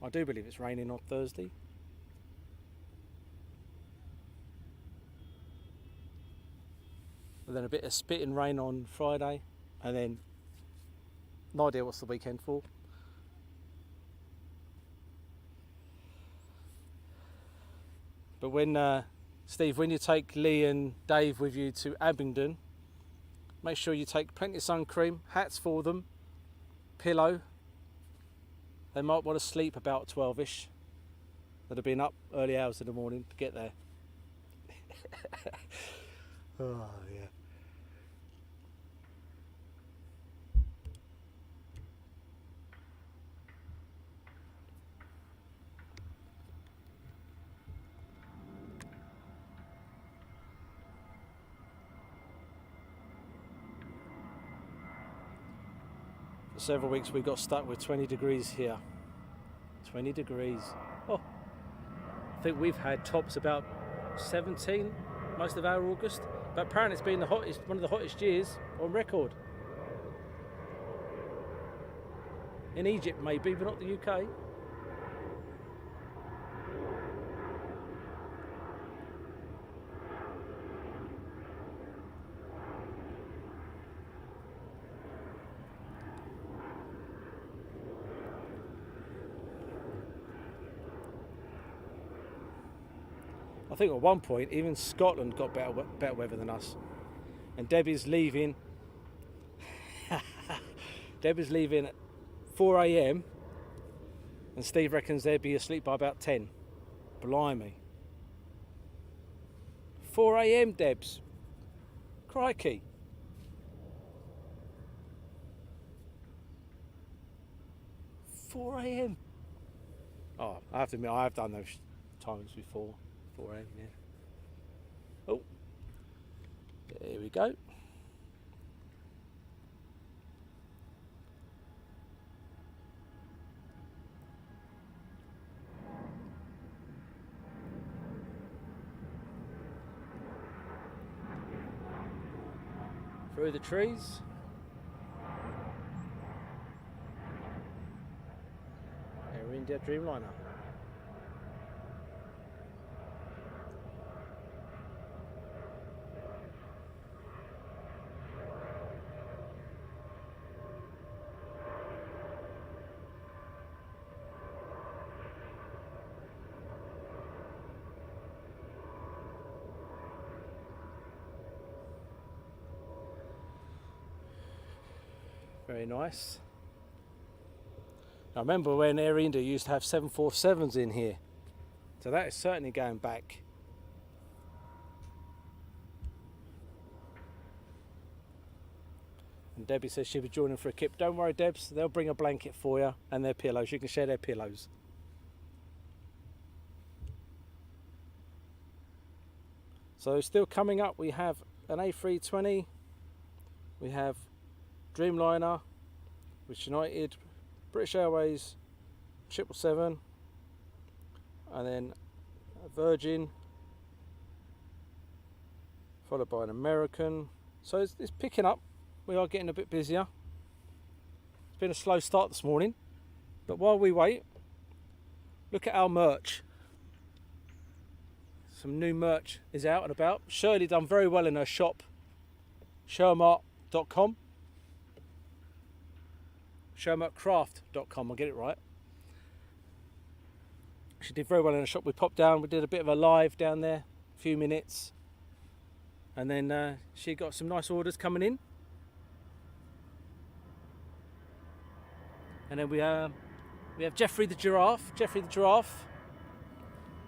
I do believe it's raining on Thursday. And then a bit of spitting rain on Friday, and then no idea what's the weekend for. But when Steve, when you take Lee and Dave with you to Abingdon, make sure you take plenty of sun cream, hats for them, pillow. They might want to sleep about 12ish. They'd have been up early hours in the morning to get there. Oh yeah. several weeks we got stuck with 20 degrees here. 20 degrees. Oh, I think we've had tops about 17 most of our August, but apparently it's been the hottest, one of the hottest years on record. In Egypt maybe, but not the UK. I think at one point even Scotland got better weather than us. And Debbie's leaving. Debbie's leaving at 4 a.m. and Steve reckons they'd be asleep by about 10. Blimey. 4 a.m. Debs. Crikey. "4 a.m. Oh, I have to admit I have done those times before. 4 a.m. yeah. Oh, there we go. Through the trees. Air India Dreamliner. Very nice. I remember when Air India used to have 747s in here, so that is certainly going back. And Debbie says she'll be joining for a kip. Don't worry, Debs, they'll bring a blanket for you and their pillows. You can share their pillows. So still coming up, we have an A320, we have Dreamliner, with United, British Airways, 777, and then Virgin, followed by an American. So it's picking up. We are getting a bit busier. It's been a slow start this morning, but while we wait, look at our merch. Some new merch is out and about. Shirley done very well in her shop, shermark.com. shermarkcraft.com, I'll get it right. She did very well in the shop. We popped down, we did a bit of a live down there, a few minutes, and then she got some nice orders coming in. And then we have Jeffrey the Giraffe. Jeffrey the Giraffe,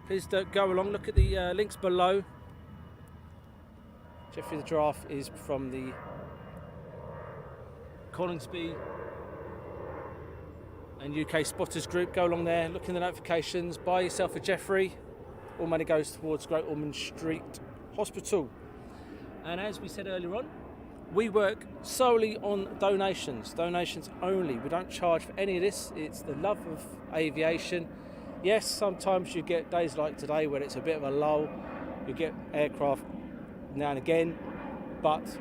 please don't go along, look at the links below. Jeffrey the Giraffe is from the Coningsby and UK Spotters Group. Go along there, look in the notifications, buy yourself a Jeffrey. All money goes towards Great Ormond Street Hospital. And as we said earlier on, we work solely on donations only. We don't charge for any of this. It's the love of aviation. Yes, sometimes you get days like today where it's a bit of a lull. You get aircraft now and again, but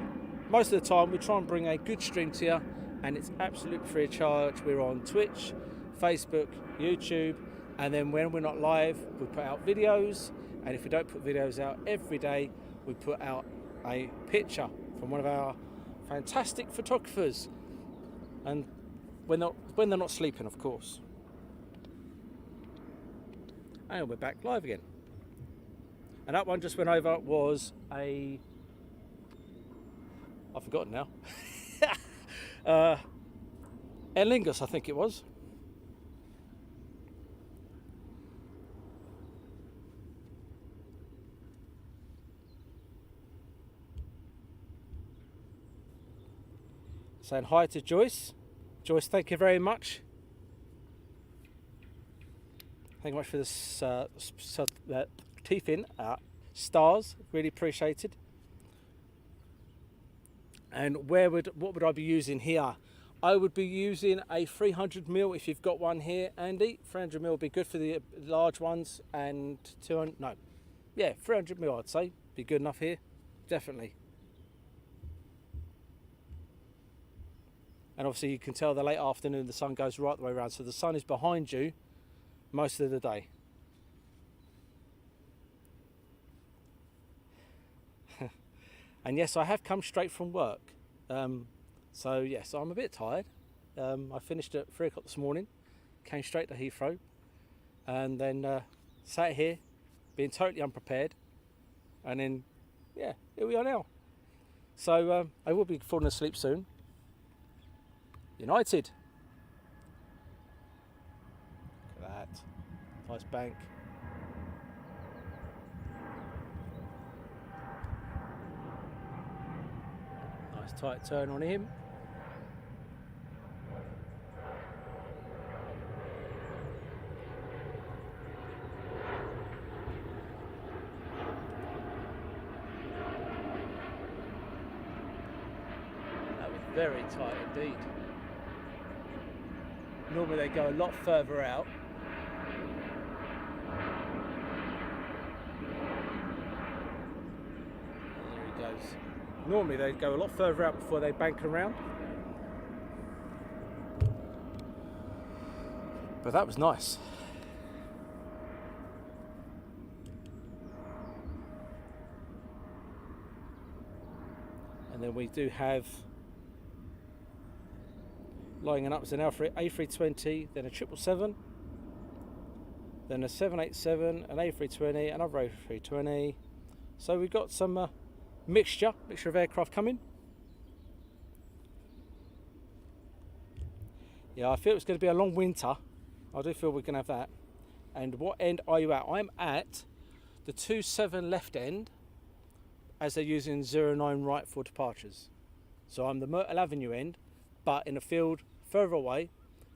most of the time we try and bring a good stream to you, and it's absolutely free of charge. We're on Twitch, Facebook, YouTube, and then when we're not live, we put out videos, and if we don't put videos out every day, we put out a picture from one of our fantastic photographers, and when they're not sleeping, of course. And we're back live again. And that one just went over was I've forgotten now. Aer Lingus, I think it was. Saying hi to Joyce. Joyce, thank you very much. Thank you much for this teeth in stars. Really appreciated. And what would I be using here? I would be using a 300mm if you've got one here, Andy. 300mm would be good for the large ones, and 200, no, yeah, 300mm I'd say, be good enough here, definitely. And obviously you can tell the late afternoon the sun goes right the way around, so the sun is behind you most of the day. And yes, I have come straight from work. So yes, I'm a bit tired. I finished at 3 o'clock this morning, came straight to Heathrow, and then sat here being totally unprepared, and then yeah, here we are now. So I will be falling asleep soon. United. Look at that. Nice bank. Nice tight turn on him. That was very tight indeed. Normally they go a lot further out. There he goes. Normally they go a lot further out before they bank around. But that was nice. And then we do have lining up as an A320, then a 777, then a 787, an A320, another A320. So we've got some mixture of aircraft coming. Yeah, I feel it's going to be a long winter. I do feel we're going to have that. And what end are you at? I'm at the 27 left end, as they're using 09 right for departures. So I'm the Myrtle Avenue end, but in a field further away,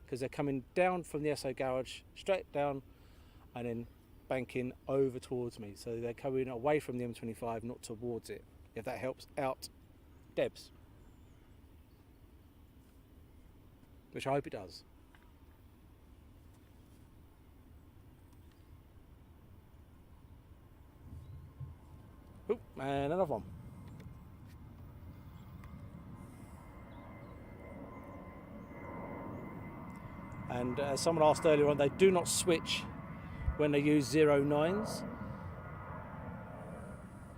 because they're coming down from the SO garage, straight down, and then banking over towards me. So they're coming away from the M25, not towards it, if that helps out Debs. Which I hope it does. Oop, and another one. And as someone asked earlier on, they do not switch when they use 09s.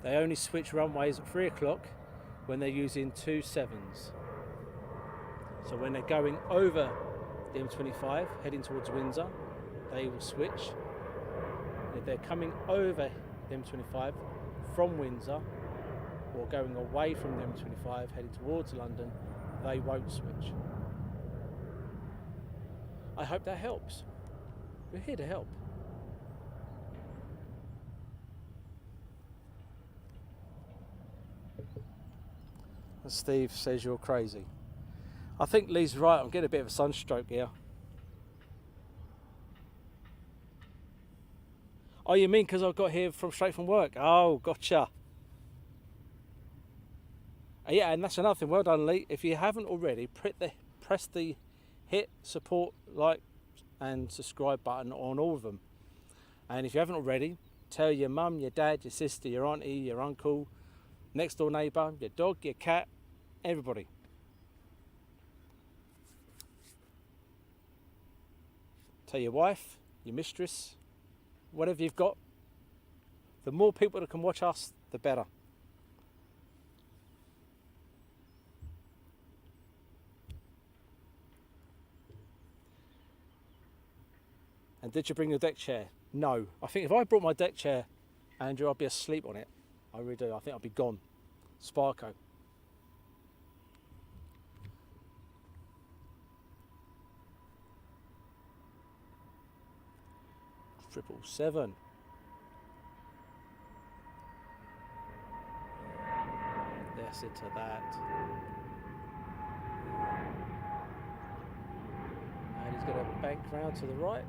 They only switch runways at 3 o'clock when they're using 27s. So when they're going over the M25, heading towards Windsor, they will switch. And if they're coming over the M25 from Windsor, or going away from the M25, heading towards London, they won't switch. I hope that helps. We're here to help. And Steve says you're crazy. I think Lee's right, I'm getting a bit of a sunstroke here. Oh, you mean because I got here straight from work? Oh, gotcha. Yeah, and that's another thing. Well done, Lee. If you haven't already, press the hit, support, like, and subscribe button on all of them. And if you haven't already, tell your mum, your dad, your sister, your auntie, your uncle, next door neighbour, your dog, your cat, everybody. Tell your wife, your mistress, whatever you've got. The more people that can watch us, the better. And did you bring your deck chair? No. I think if I brought my deck chair, Andrew, I'd be asleep on it. I really do. I think I'd be gone. Sparko. Triple 7. Yes, into that. And he's going to bank round to the right.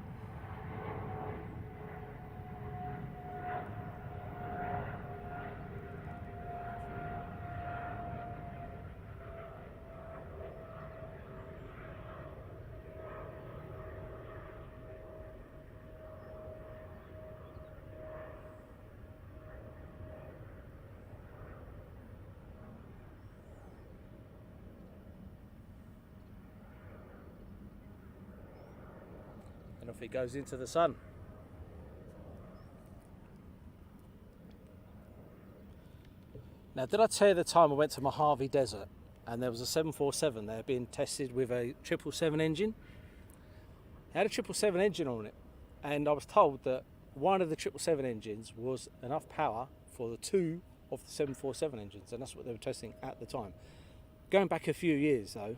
and off it goes into the sun. Now, did I tell you the time I went to Mojave Desert and there was a 747 there being tested with a 777 engine? It had a 777 engine on it, and I was told that one of the 777 engines was enough power for the two of the 747 engines, and that's what they were testing at the time. Going back a few years though,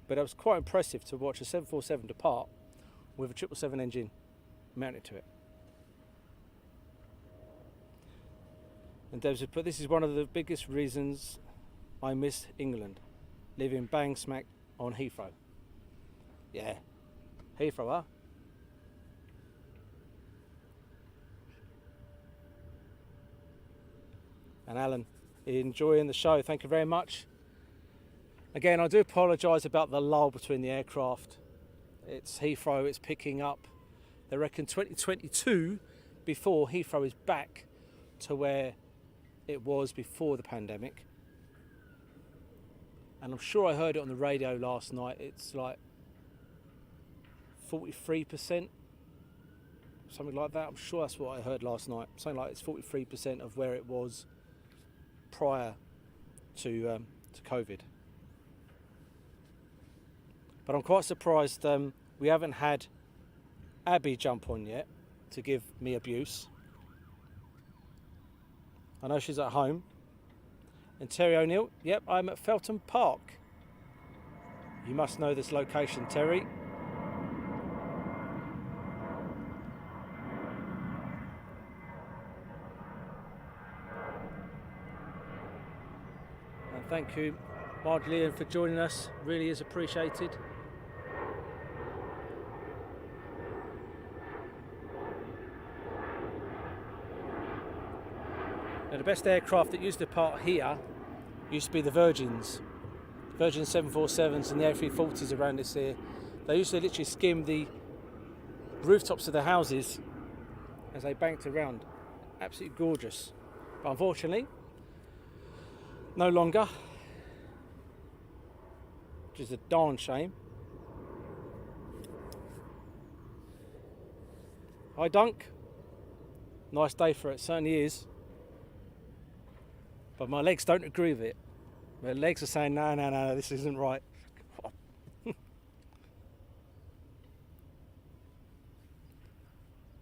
but it was quite impressive to watch a 747 depart with a 777 engine mounted to it. And Deb said, but this is one of the biggest reasons I miss England, living bang smack on Heathrow. Yeah, Heathrow, huh? And Alan, enjoying the show, thank you very much. Again, I do apologise about the lull between the aircraft. It's Heathrow, it's picking up. They reckon 2022, before Heathrow is back to where it was before the pandemic. And I'm sure I heard it on the radio last night, it's like 43%, something like that. I'm sure that's what I heard last night. Something like it's 43% of where it was prior to COVID. But I'm quite surprised we haven't had Abby jump on yet to give me abuse. I know she's at home. And Terry O'Neill, yep, I'm at Felton Park. You must know this location, Terry. And thank you, Mark-Leon, for joining us. Really is appreciated. Now, the best aircraft that used to depart here used to be the Virgin 747s and the A320s around this here. They used to literally skim the rooftops of the houses as they banked around. Absolutely gorgeous. But unfortunately, no longer, which is a darn shame. Hi Dunk, nice day for it, certainly is. But my legs don't agree with it. My legs are saying, no, this isn't right.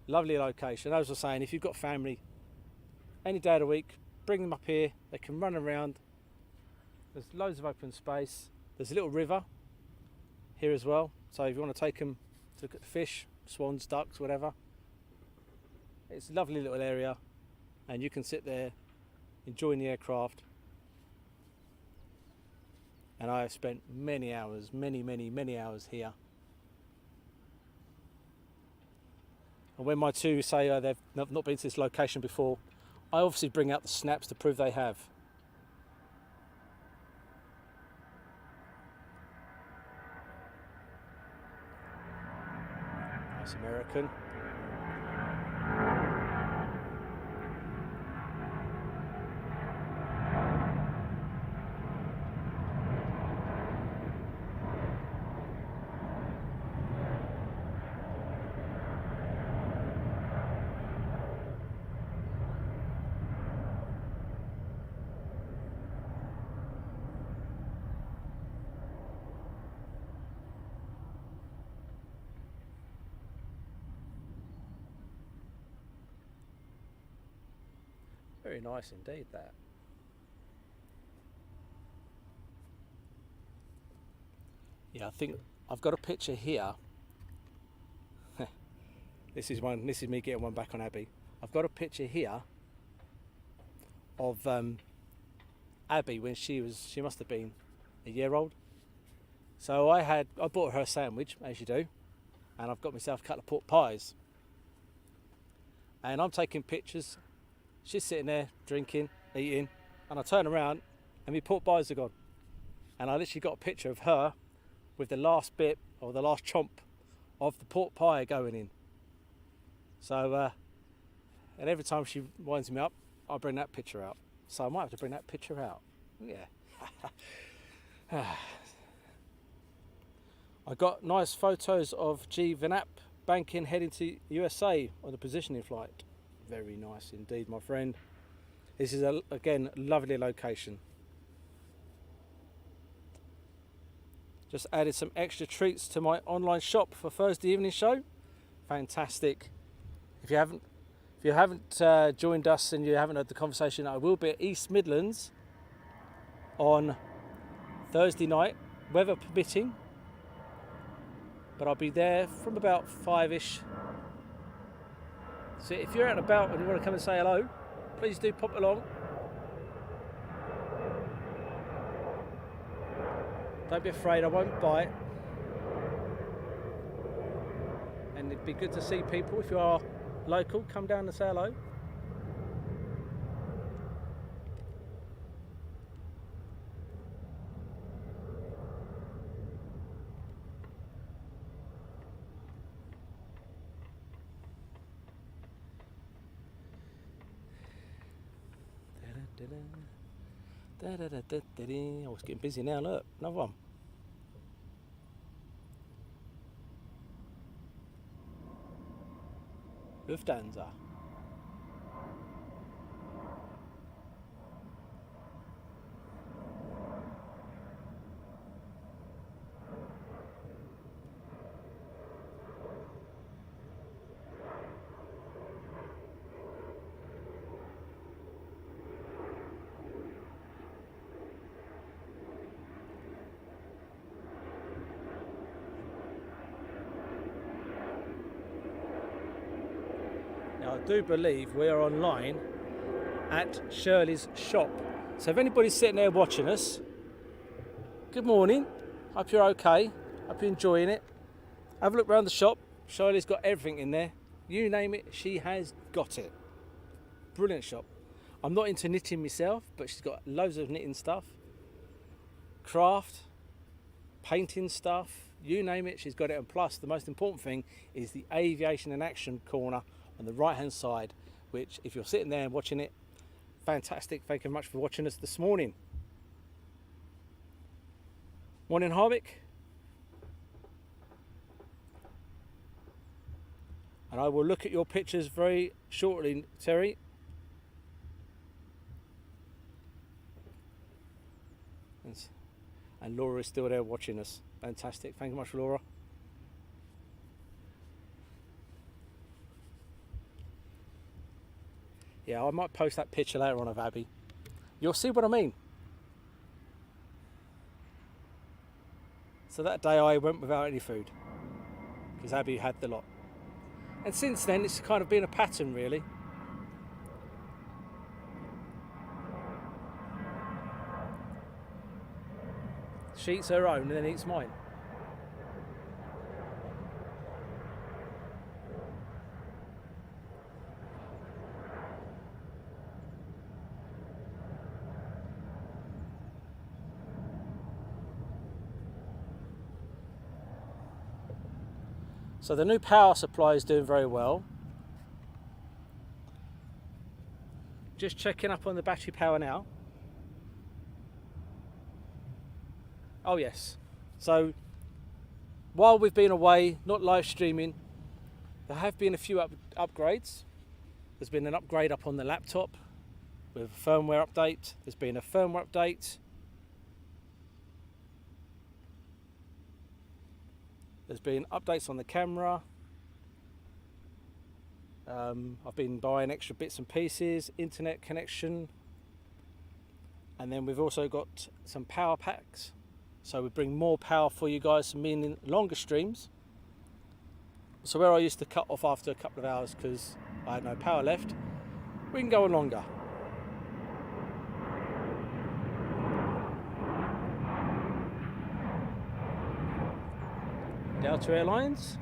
Lovely location. As I was saying, if you've got family, any day of the week, bring them up here. They can run around. There's loads of open space. There's a little river here as well. So if you want to take them to look at the fish, swans, ducks, whatever. It's a lovely little area. And you can sit there enjoying the aircraft. And I have spent many hours, many hours here. And when my two say they've not been to this location before, I obviously bring out the snaps to prove they have. Nice American. Very nice indeed, that. Yeah, I think I've got a picture here. This is me getting one back on Abby. I've got a picture here of Abby when she must have been a year old. So I bought her a sandwich, as you do, and I've got myself a couple of pork pies. And I'm taking pictures. She's sitting there drinking, eating, and I turn around and my pork pies are gone. And I literally got a picture of her with the last bit or the last chomp of the pork pie going in. So, and every time she winds me up, I bring that picture out. So I might have to bring that picture out. Yeah. I got nice photos of G Vanap banking heading to USA on the positioning flight. Very nice indeed, my friend. This is again lovely location. Just added some extra treats to my online shop for Thursday evening show. Fantastic. If you haven't joined us and you haven't heard the conversation, I will be at East Midlands on Thursday night, weather permitting. But I'll be there from about 5ish. So if you're out and about and you want to come and say hello, please do pop along. Don't be afraid, I won't bite. And it'd be good to see people. If you are local, come down and say hello. Oh, it's getting busy now, look, another one. Lufthansa. Now I do believe we are online at Shirley's shop. So if anybody's sitting there watching us, good morning. Hope you're okay. Hope you're enjoying it. Have a look around the shop. Shirley's got everything in there. You name it, she has got it. Brilliant shop. I'm not into knitting myself, but she's got loads of knitting stuff. Craft, painting stuff, you name it, she's got it. And plus, the most important thing is the Aviation and Action corner on the right hand side, which if you're sitting there and watching it, fantastic. Thank you very much for watching us this morning. Morning, Harvick. And I will look at your pictures very shortly, Terry. And Laura is still there watching us. Fantastic. Thank you much, Laura. Yeah, I might post that picture later on of Abby. You'll see what I mean. So that day I went without any food because Abby had the lot. And since then it's kind of been a pattern, really. She eats her own and then eats mine. So the new power supply is doing very well. Just checking up on the battery power now. Oh yes, so while we've been away, not live streaming, there have been a few upgrades. There's been an upgrade up on the laptop with a firmware update. There's been a firmware update. There's been updates on the camera. I've been buying extra bits and pieces, internet connection. And then we've also got some power packs. So we bring more power for you guys, meaning longer streams. So where I used to cut off after a couple of hours because I had no power left, we can go on longer. Delta Airlines.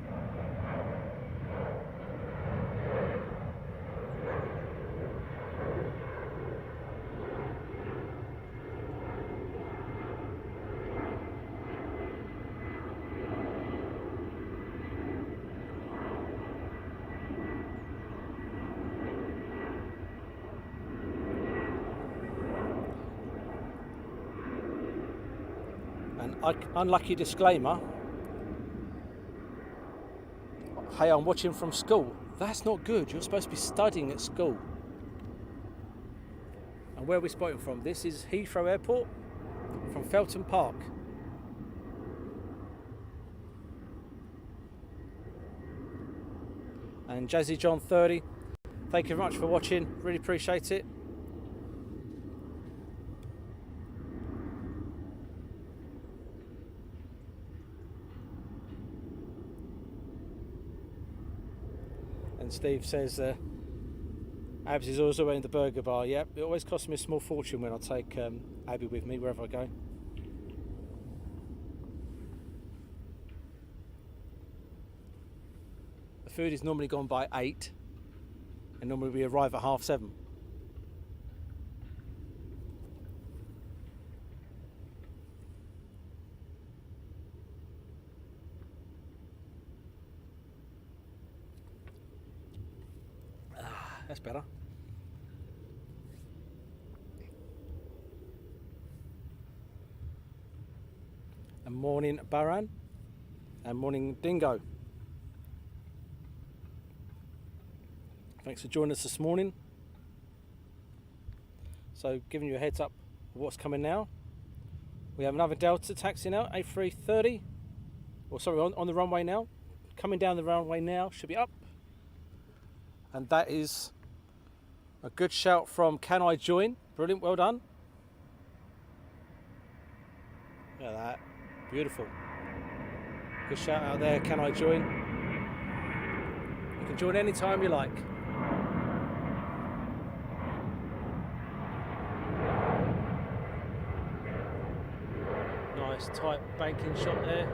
An unlucky disclaimer, Hey, I'm watching from school. That's not good. You're supposed to be studying at school. And where are we spotting from? This is Heathrow Airport from Felton Park. And Jazzy John 30, thank you very much for watching. Really appreciate it. And Steve says, Abs is also in the burger bar. Yep, it always costs me a small fortune when I take Abby with me wherever I go. The food is normally gone by 8, and normally we arrive at 7:30. That's better. And morning Baran, and morning Dingo. Thanks for joining us this morning. So giving you a heads up of what's coming now. We have another Delta taxi now, A330. Or sorry, on the runway now. Coming down the runway now, should be up. And that is a good shout from Can I Join? Brilliant, well done. Look at that, beautiful. Good shout out there, Can I Join? You can join anytime you like. Nice tight banking shot there.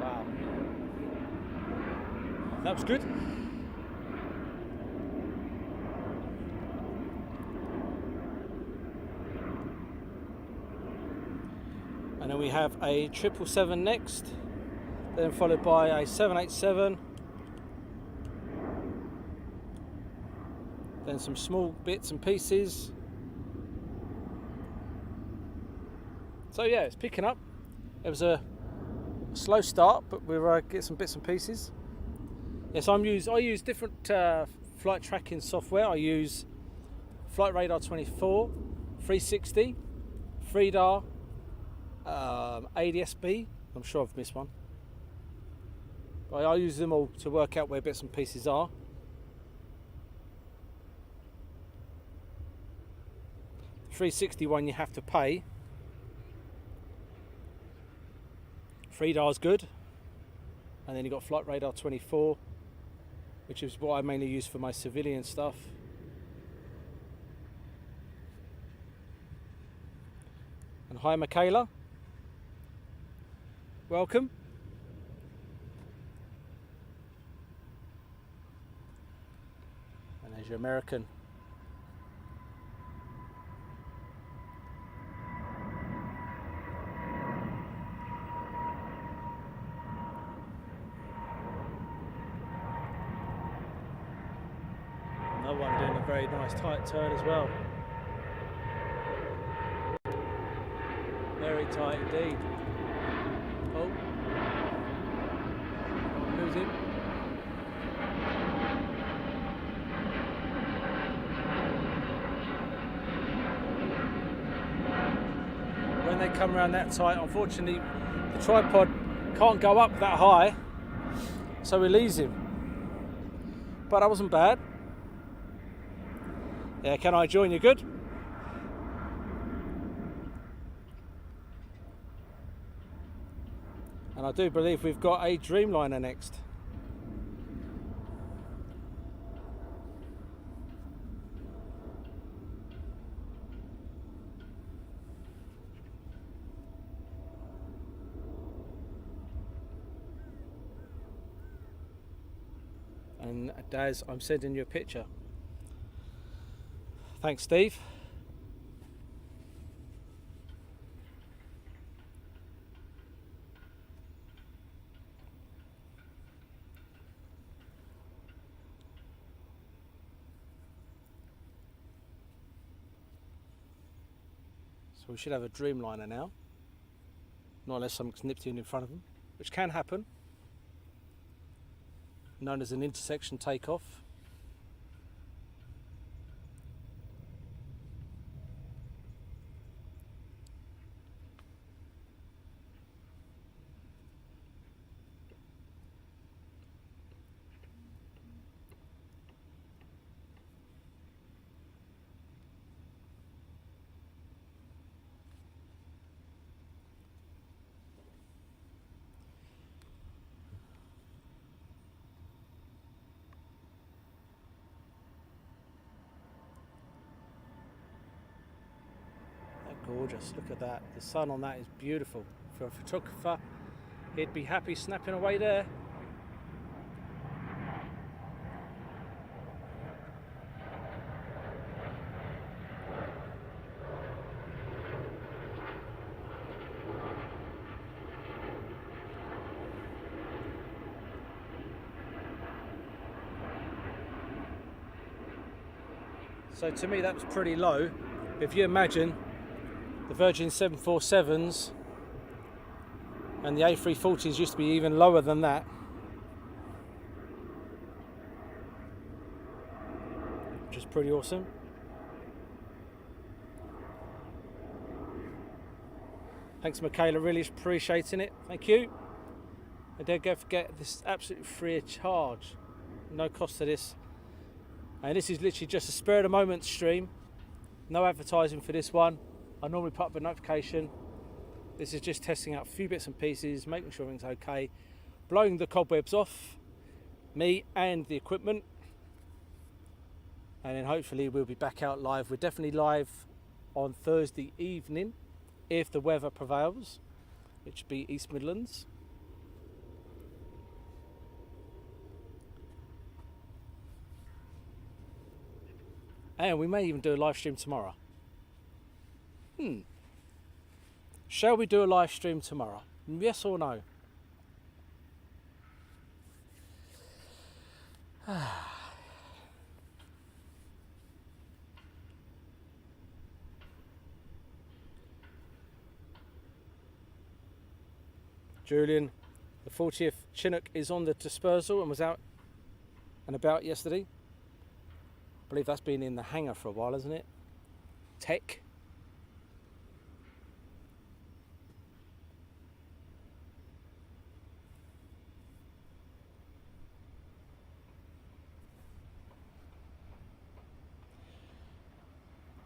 Wow. That was good. And then we have a 777 next, then followed by a 787, then some small bits and pieces. So yeah, it's picking up. It was a slow start, but we're getting some bits and pieces. Yes, I use different flight tracking software. I use Flight Radar 24, 360, FreeDAR, ADSB. I'm sure I've missed one, but I use them all to work out where bits and pieces are. The 360 one you have to pay. FreeDAR is good, and then you've got Flight Radar 24, which is what I mainly use for my civilian stuff. And hi Michaela, welcome. And there's your American. Another one doing a very nice tight turn as well. Very tight indeed. Oh, can't lose him. When they come around that tight, unfortunately, the tripod can't go up that high, so we leaves him. But that wasn't bad. Yeah, Can I Join? You good? And I do believe we've got a Dreamliner next. And Daz, I'm sending you a picture. Thanks, Steve. So we should have a Dreamliner now. Not unless something's nipped in front of them, which can happen. Known as an intersection takeoff. Gorgeous, look at that. The sun on that is beautiful. For a photographer, he'd be happy snapping away there. So to me that was pretty low. If you imagine the Virgin 747s and the A340s used to be even lower than that. Which is pretty awesome. Thanks Michaela, really appreciating it. Thank you. And don't forget this is absolutely free of charge. No cost to this. And this is literally just a spur of the moment stream. No advertising for this one. I normally put up a notification. This is just testing out a few bits and pieces, making sure everything's okay, blowing the cobwebs off, me and the equipment, and then hopefully we'll be back out live. We're definitely live on Thursday evening, if the weather prevails, which should be East Midlands. And we may even do a live stream tomorrow. Shall we do a live stream tomorrow? Yes or no? Julian, the 40th Chinook is on the dispersal and was out and about yesterday. I believe that's been in the hangar for a while, hasn't it? Tech.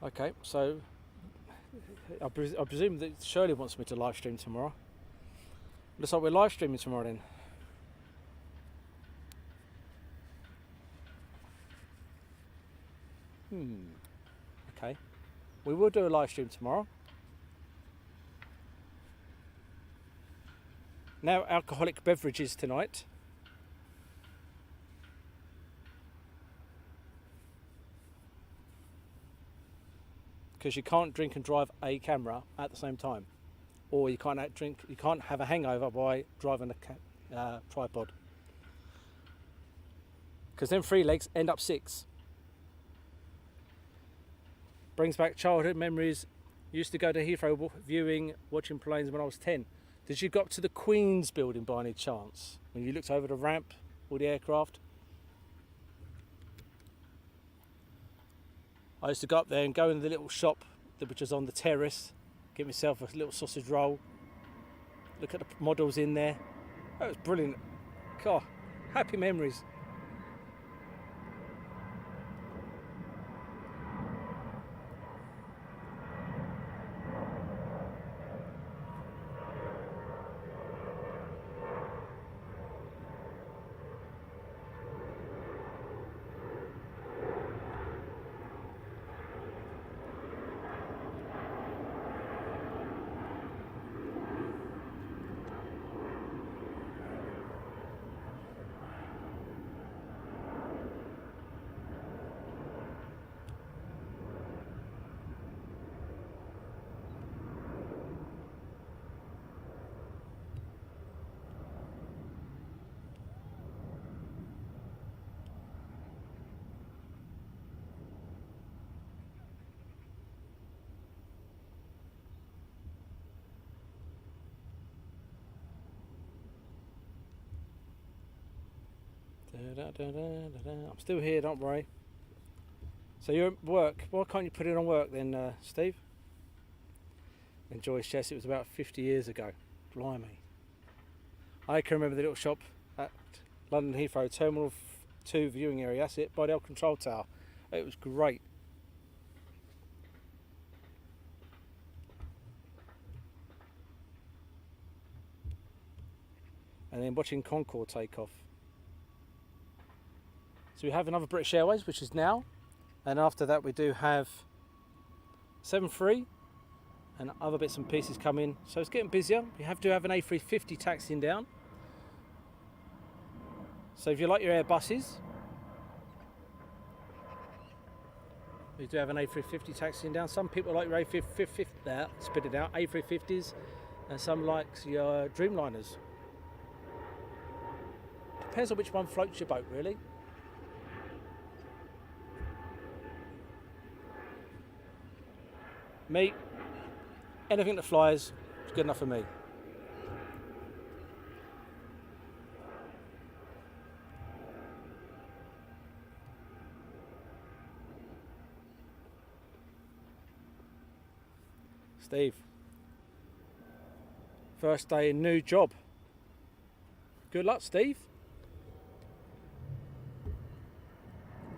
Okay, so I presume that Shirley wants me to live stream tomorrow. Looks like we're live streaming tomorrow then. Okay. We will do a live stream tomorrow. No alcoholic beverages tonight. Because you can't drink and drive a camera at the same time, or you can't have a hangover by driving a tripod. Because then 3 legs end up 6. Brings back childhood memories. Used to go to Heathrow viewing, watching planes when I was 10. Did you go up to the Queen's building by any chance? When you looked over the ramp, all the aircraft? I used to go up there and go in the little shop which was on the terrace, get myself a little sausage roll, look at the models in there. That was brilliant. God, happy memories. I'm still here, don't worry. So you're at work. Why can't you put it on work then, Steve? And Joyce, yes, it was about 50 years ago. Blimey. I can remember the little shop at London Heathrow, Terminal 2 viewing area, that's it, by the old control tower. It was great. And then watching Concorde take off. So we have another British Airways, which is now, and after that we do have 737 and other bits and pieces come in. So it's getting busier. We have to have an A350 taxiing down. So if you like your Airbuses, we do have an A350 taxiing down. Some people like your A350, spit it out, A350s, and some like your Dreamliners. Depends on which one floats your boat, really. Me, anything that flies is good enough for me. Steve, first day in new job. Good luck, Steve.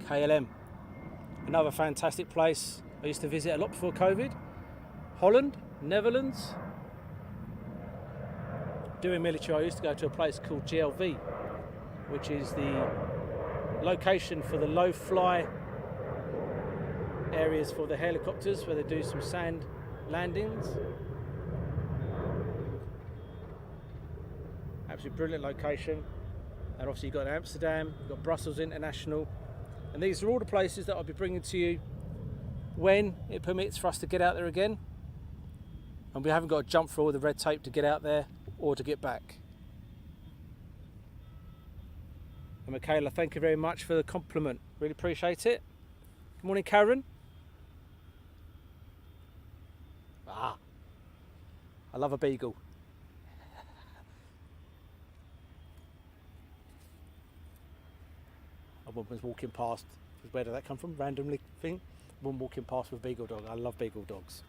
KLM, another fantastic place. I used to visit a lot before COVID. Holland, Netherlands. Doing military, I used to go to a place called GLV, which is the location for the low fly areas for the helicopters, where they do some sand landings. Absolutely brilliant location. And obviously you've got Amsterdam, you've got Brussels International, and these are all the places that I'll be bringing to you when it permits for us to get out there again, and we haven't got to jump through all the red tape to get out there or to get back. And Michaela, thank you very much for the compliment, really appreciate it. Good morning, Karen. I love a beagle. A woman was walking past. Where did that come from? Randomly thing. A woman walking past with a beagle dog. I love beagle dogs.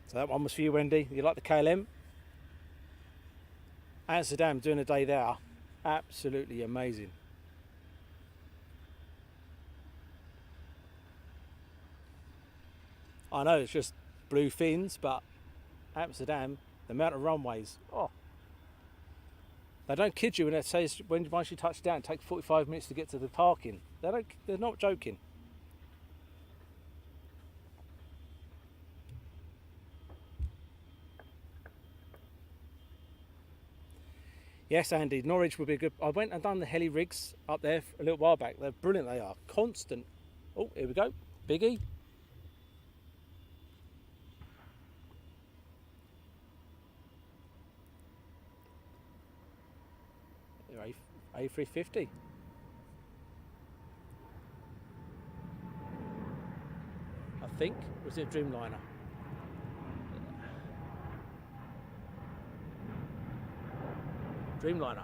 So that one was for you, Wendy. You like the KLM? Amsterdam, doing a day there. Absolutely amazing. I know it's just blue fins, but Amsterdam, the amount of runways, they don't kid you when they say once you touch down, it takes 45 minutes to get to the parking. They're not joking. Yes, Andy, Norwich would be good. I went and done the heli rigs up there a little while back. They're brilliant, they are. Constant. Oh, here we go. Biggie. A350. I think. Was it a Dreamliner? Dreamliner.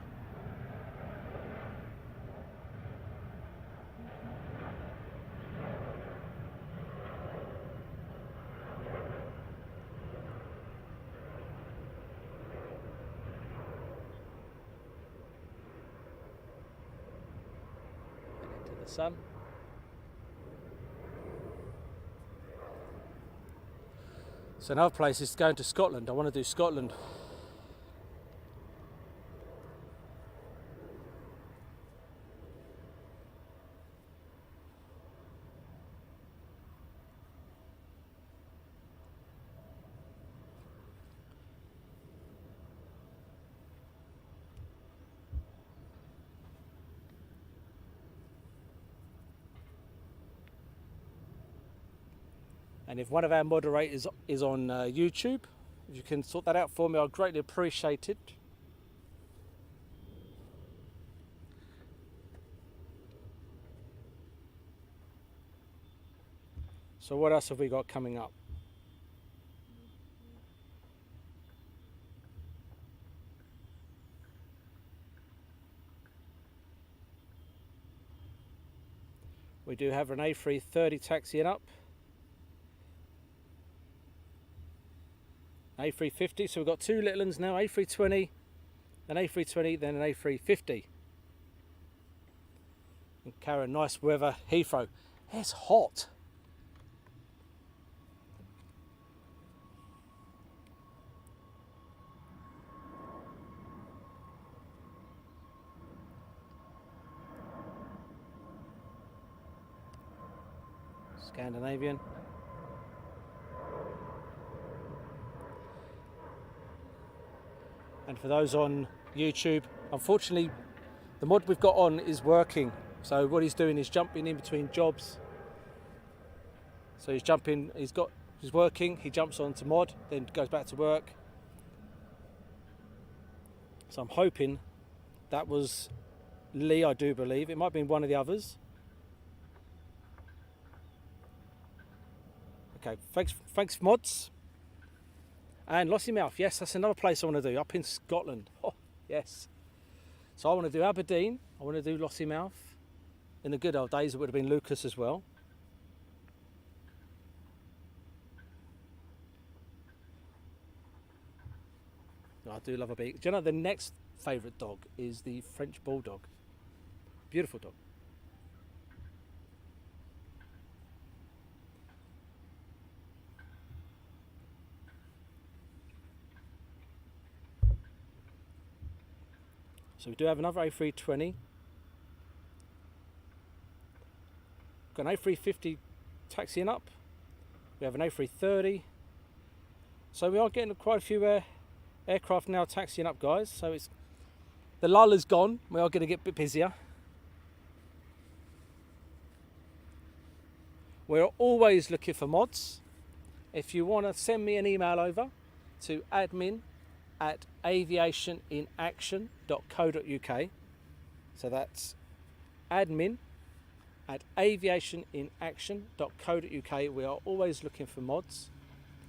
Into the sun. So another place is going to Scotland. I want to do Scotland. And if one of our moderators is on YouTube, if you can sort that out for me, I'd greatly appreciate it. So what else have we got coming up? We do have an A330 taxiing up. A350, so we've got two little ones now, A320, an A320, then an A350. And carry nice weather, Heathrow. It's hot. Scandinavian. And for those on YouTube, unfortunately the mod we've got on is working. So what he's doing is jumping in between jobs. So he's working, he jumps onto mod, then goes back to work. So I'm hoping that was Lee, I do believe. It might have been one of the others. Okay, thanks mods. And Lossiemouth, yes, that's another place I want to do, up in Scotland. Oh, yes. So I want to do Aberdeen, I want to do Lossiemouth. In the good old days, it would have been Lucas as well. I do love a beak. Do you know the next favourite dog is the French Bulldog? Beautiful dog. So we do have another A320. Got an A350 taxiing up. We have an A330. So we are getting quite a few aircraft now taxiing up, guys. So it's the lull is gone. We are going to get a bit busier. We're always looking for mods. If you want to send me an email over to admin@aviationinaction.co.uk. So that's admin@aviationinaction.co.uk. We are always looking for mods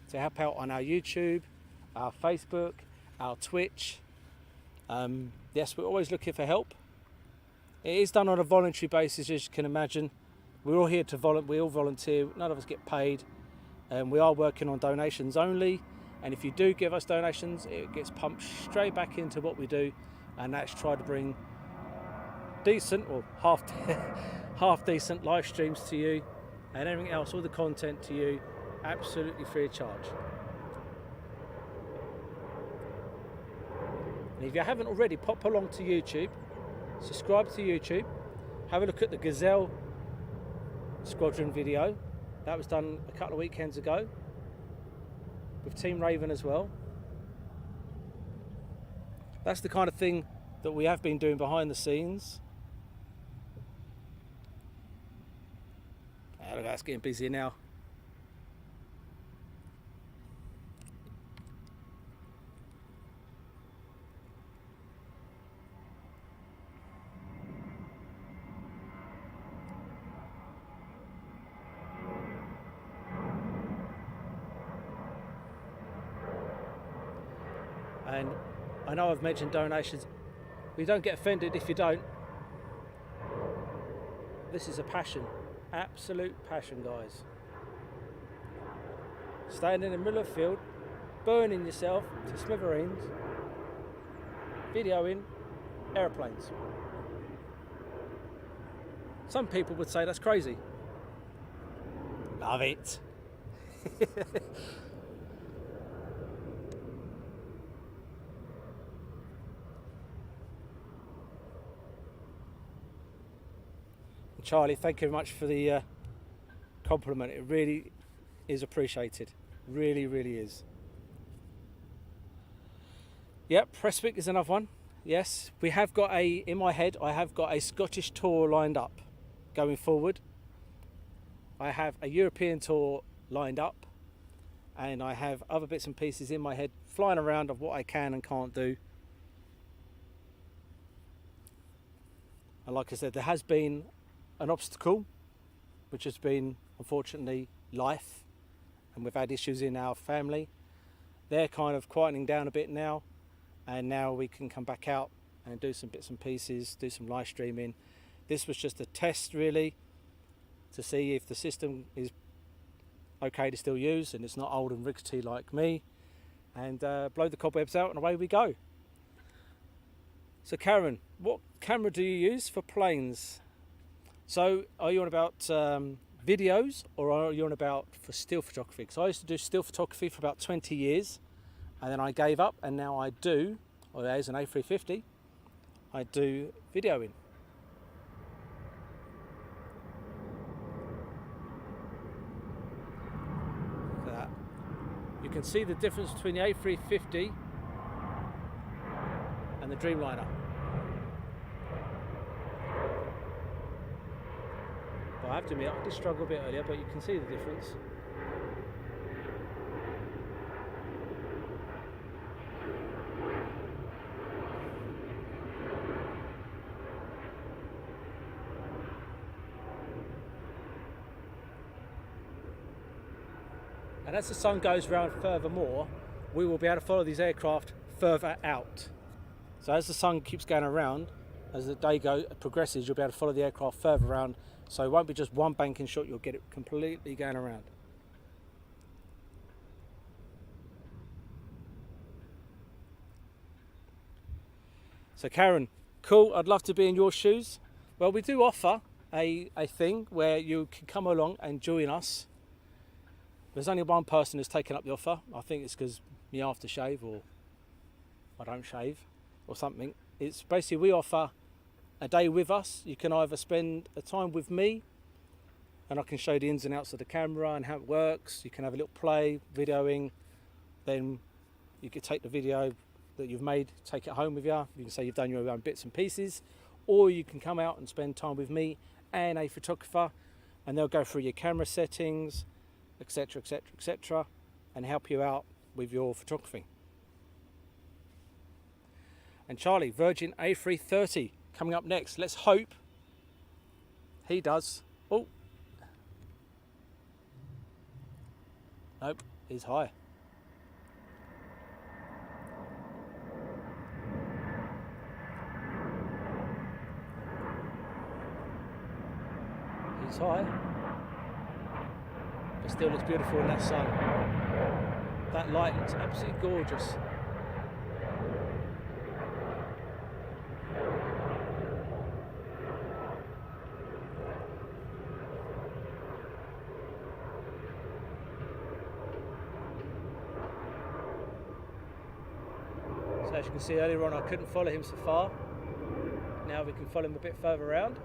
to help out on our YouTube, our Facebook, our Twitch. Yes, we're always looking for help. It is done on a voluntary basis, as you can imagine. We're all here to we all volunteer. None of us get paid, and we are working on donations only. And if you do give us donations, it gets pumped straight back into what we do, and that's try to bring decent or half decent live streams to you, and everything else, all the content to you, absolutely free of charge. And if you haven't already, pop along to YouTube, subscribe to YouTube, have a look at the Gazelle Squadron video. That was done a couple of weekends ago with Team Raven as well. That's the kind of thing that we have been doing behind the scenes. Oh, look, that's getting busier now. And I know I've mentioned donations. We don't get offended if you don't. This is a passion, absolute passion, guys. Standing in the middle of the field, burning yourself to smithereens, videoing airplanes. Some people would say that's crazy. Love it. Charlie, thank you very much for the compliment. It really is appreciated. Really, really is. Yep, Prestwick is another one. Yes, we have got in my head, I have got a Scottish tour lined up going forward. I have a European tour lined up, and I have other bits and pieces in my head flying around of what I can and can't do. And like I said, there has been an obstacle, which has been, unfortunately, life, and we've had issues in our family. They're kind of quietening down a bit now, and now we can come back out and do some bits and pieces, do some live streaming. This was just a test, really. to see if the system is okay to still use and it's not old and rickety like me, and blow the cobwebs out and away we go. So Karen, what camera do you use for planes? So are you on about videos, or are you on about for still photography? Because I used to do still photography for about 20 years and then I gave up, and now I do, or there's an A350, I do videoing. Look at that. You can see the difference between the A350 and the Dreamliner. But I have to admit, I did struggle a bit earlier, but you can see the difference. And as the sun goes round furthermore, we will be able to follow these aircraft further out. So as the sun keeps going around, as the day progresses, you'll be able to follow the aircraft further around. So it won't be just one banking shot, you'll get it completely going around. So Karen, cool, I'd love to be in your shoes. Well, we do offer a thing where you can come along and join us. There's only one person who's taken up the offer. I think it's because me aftershave, or I don't shave or something. It's basically, we offer a day with us. You can either spend a time with me and I can show you the ins and outs of the camera and how it works. You can have a little play, videoing. Then you could take the video that you've made, take it home with you. You can say you've done your own bits and pieces. Or you can come out and spend time with me and a photographer, and they'll go through your camera settings, etc, etc, etc, and help you out with your photography. And Charlie, Virgin A330 coming up next. Let's hope he does. Oh, nope, he's high. He's high. It still looks beautiful in that sun. That light looks absolutely gorgeous. So as you can see, earlier on I couldn't follow him so far. Now we can follow him a bit further around.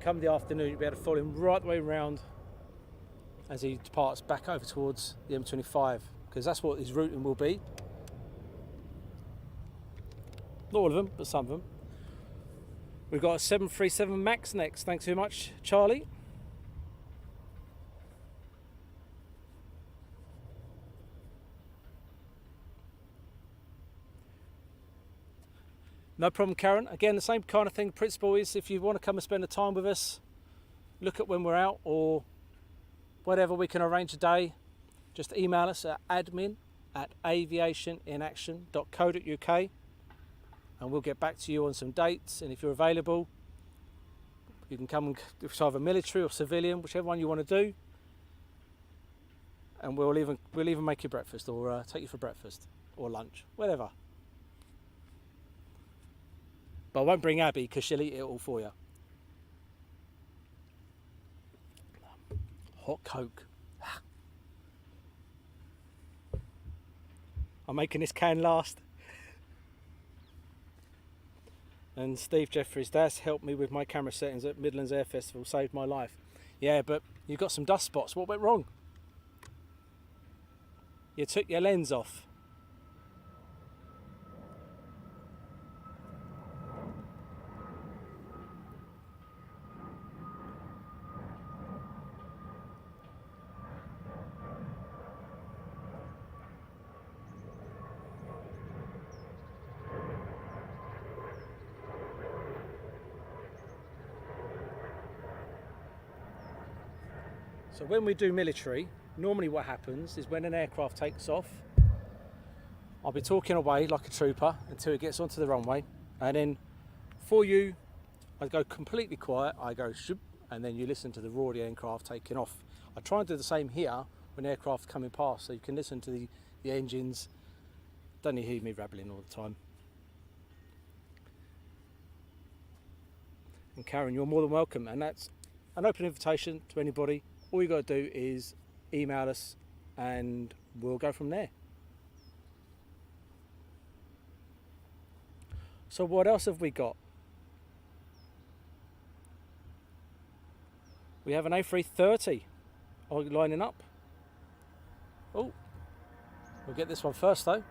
Come the afternoon, you'll be able to follow him right the way around as he departs back over towards the M25, because that's what his routing will be. Not all of them, but some of them. We've got a 737 MAX next. Thanks very much, Charlie. No problem, Karen. Again, the same kind of thing. Principle is, if you want to come and spend the time with us, look at when we're out or whatever, we can arrange a day. Just email us at admin@aviationinaction.co.uk and we'll get back to you on some dates. And if you're available, you can come, and it's either military or civilian, whichever one you want to do. And we'll even make you breakfast, or take you for breakfast or lunch, whatever. But I won't bring Abby because she'll eat it all for you. Hot Coke. I'm making this can last. And Steve Jeffries, that's helped me with my camera settings at Midlands Air Festival, saved my life. Yeah, but you've got some dust spots. What went wrong? You took your lens off. So when we do military, normally what happens is when an aircraft takes off, I'll be talking away like a trooper until it gets onto the runway, and then for you, I go completely quiet, I go shoop, and then you listen to the roar of the aircraft taking off. I try and do the same here when aircraft coming past, so you can listen to the engines. Don't you hear me rattling all the time. And Karen, you're more than welcome, and that's an open invitation to anybody. All you got to do is email us and we'll go from there. So what else have we got? We have an A330 lining up. Oh, we'll get this one first though.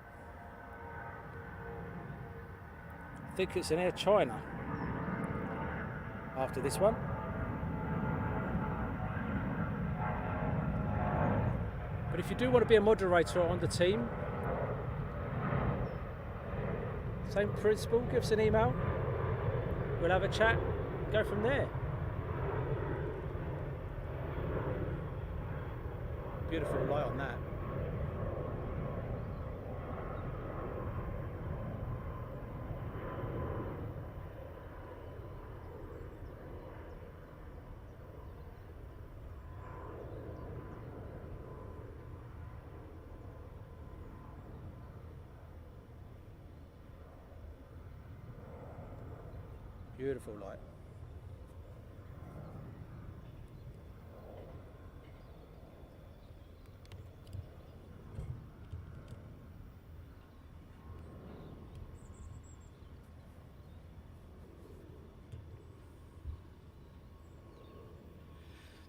I think it's an Air China after this one. But if you do want to be a moderator on the team, same principle, give us an email, we'll have a chat, go from there. Beautiful light on that. Beautiful light.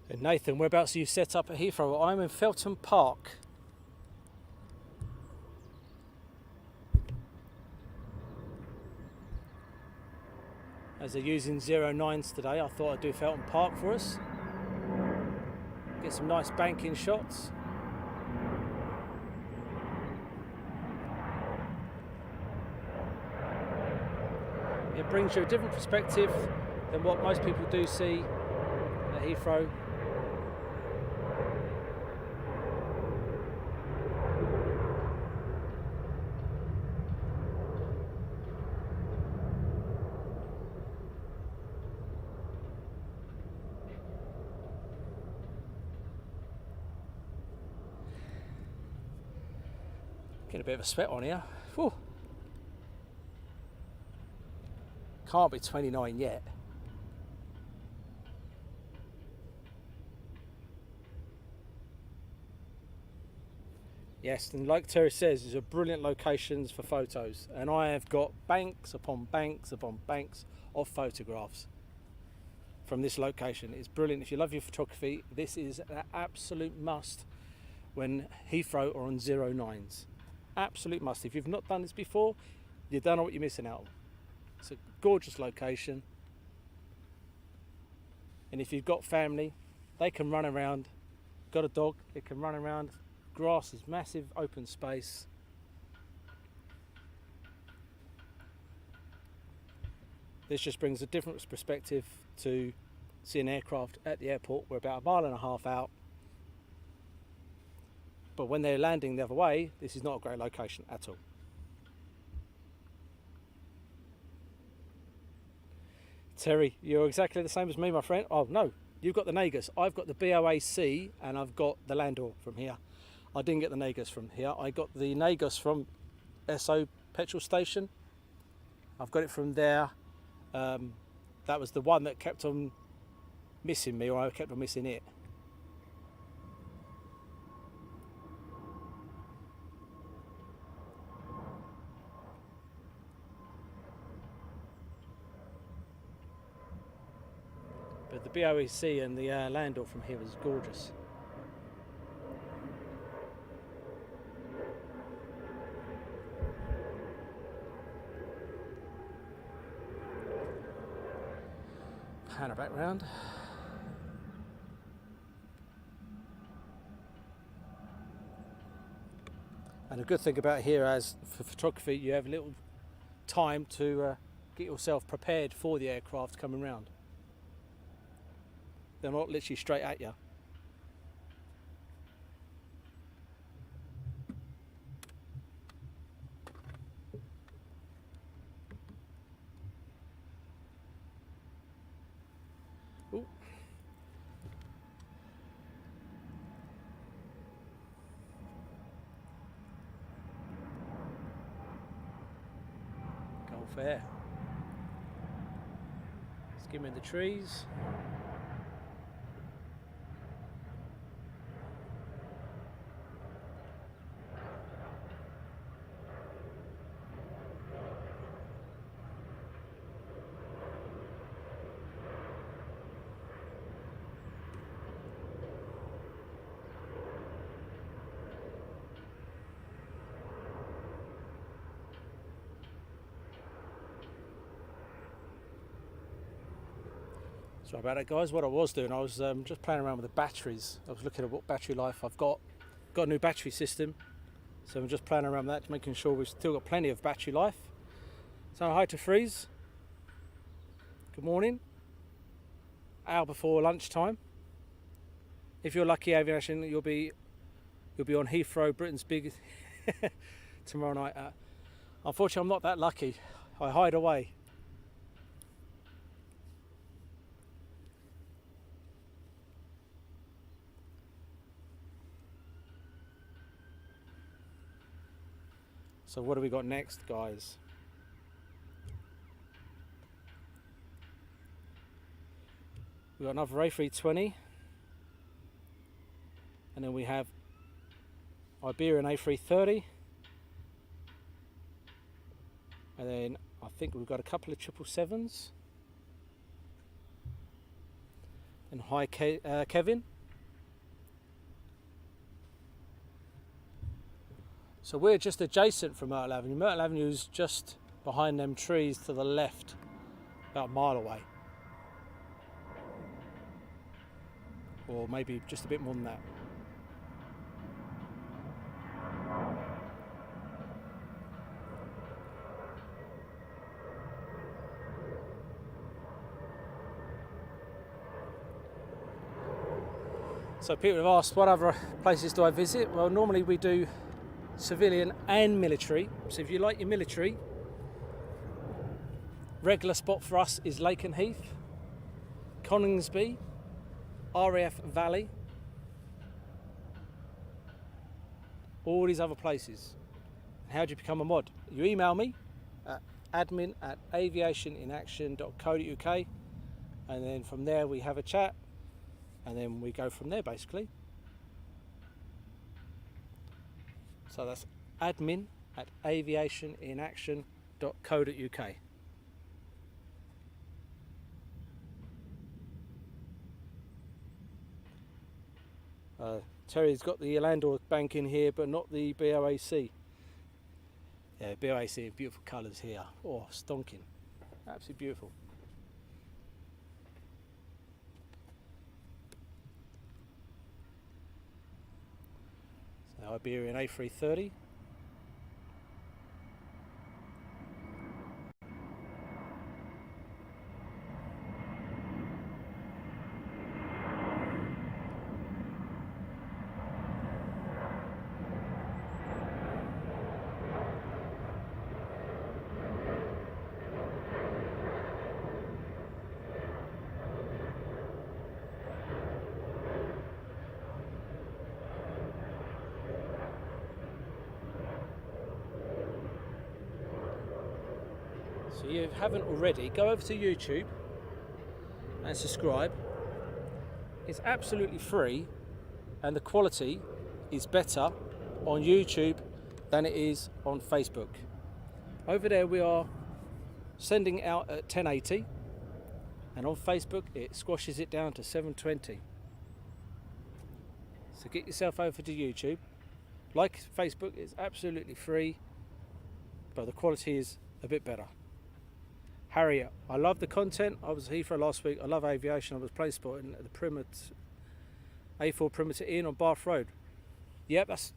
And Nathan, whereabouts are you set up at Heathrow? I'm in Felton Park. As they're using 09s today, I thought I'd do Felton Park for us. Get some nice banking shots. It brings you a different perspective than what most people do see at Heathrow. Get a bit of a sweat on here. Whew. Can't be 29 yet. Yes, and like Terry says, these are brilliant locations for photos, and I have got banks upon banks upon banks of photographs from this location. It's brilliant. If you love your photography, this is an absolute must when Heathrow are on 09s. Absolute must. If you've not done this before, you don't know what you're missing out on. It's a gorgeous location, and if you've got family, they can run around. Got a dog, it can run around. Grass is massive, open space. This just brings a different perspective to seeing aircraft at the airport. We're about 1.5 miles out. But when they're landing the other way, this is not a great location at all. Terry, you're exactly the same as me, my friend. Oh no, you've got the Nagus. I've got the BOAC and I've got the Landor from here. I didn't get the Nagus from here. I got the Nagus from SO petrol station. I've got it from there. That was the one that kept on missing me, or I kept on missing it. But the BOEC and the Landor from here was gorgeous. Pan her back round. And a good thing about here, as for photography, you have a little time to get yourself prepared for the aircraft coming round. They're not literally straight at you. Ooh. Gulf Air. Skimming the trees. Sorry about that, guys. What I was doing, I was just playing around with the batteries. I was looking at what battery life I've got. Got a new battery system, so I'm just playing around with that, making sure we've still got plenty of battery life. So hi to Freeze. Good morning. Hour before lunchtime. If you're lucky, Aviation, you'll be on Heathrow, Britain's biggest, tomorrow night. Unfortunately, I'm not that lucky. I hide away. So what do we got next, guys? We've got another A320. And then we have Iberian A330. And then I think we've got a couple of 777s. And hi Kevin. So we're just adjacent from Myrtle Avenue. Myrtle Avenue is just behind them trees to the left, about a mile away. Or maybe just a bit more than that. So people have asked, what other places do I visit? Well, normally we do civilian and military. So if you like your military, regular spot for us is Lakenheath, Coningsby, RAF Valley, all these other places. How do you become a mod? You email me at admin@aviationinaction.co.uk, and then from there we have a chat, and then we go from there basically. So that's admin@aviationinaction.co.uk. Terry's got the Landor Bank in here, but not the BOAC. Yeah, BOAC, beautiful colours here. Oh, stonking. Absolutely beautiful. So Iberian A330. So if you haven't already, go over to YouTube and subscribe. It's absolutely free, and the quality is better on YouTube than it is on Facebook. Over there we are sending out at 1080, and on Facebook it squashes it down to 720. So get yourself over to YouTube. Like Facebook, it's absolutely free, but the quality is a bit better. Harry, I love the content. I was at Heathrow last week. I love aviation. I was plane spotting at the A4 Perimeter Inn on Bath Road. Yep, that's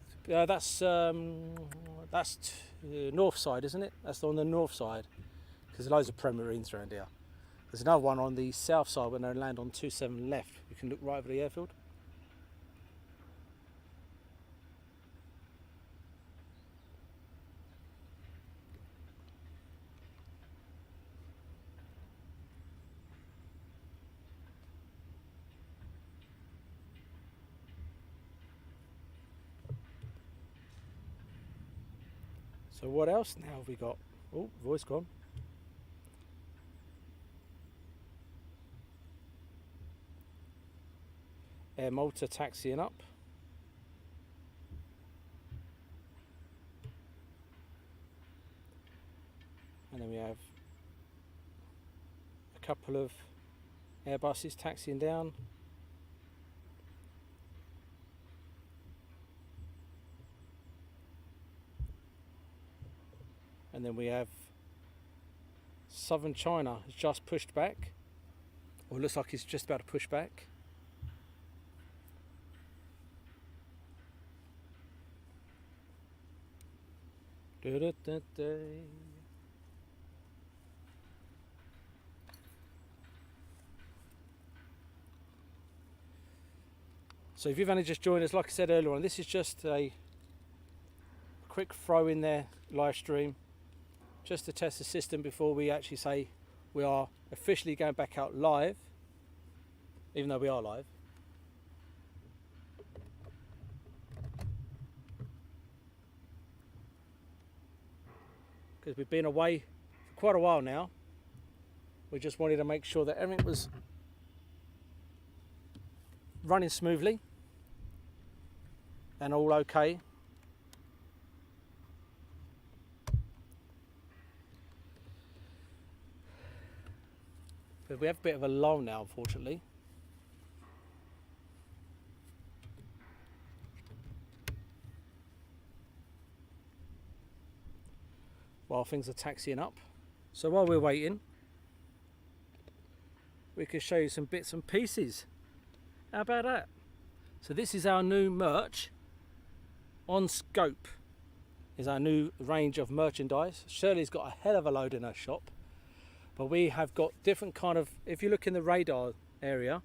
north side, isn't it? That's on the north side, because there's loads of Perimeter Inns around here. There's another one on the south side when they land on 27 left. You can look right over the airfield. So what else now have we got? Oh, voice gone. Air Malta taxiing up. And then we have a couple of Airbuses taxiing down. And then we have Southern China has just pushed back, or looks like it's just about to push back. So if you've only just joined us, like I said earlier on, this is just a quick throw in there live stream, just to test the system before we actually say we are officially going back out live, even though we are live. Because we've been away for quite a while now. We just wanted to make sure that everything was running smoothly and all okay. But we have a bit of a lull now, unfortunately. While things are taxiing up. So while we're waiting, we can show you some bits and pieces. How about that? So this is our new merch. On Scope is our new range of merchandise. Shirley's got a hell of a load in her shop. But we have got different kind of, if you look in the radar area,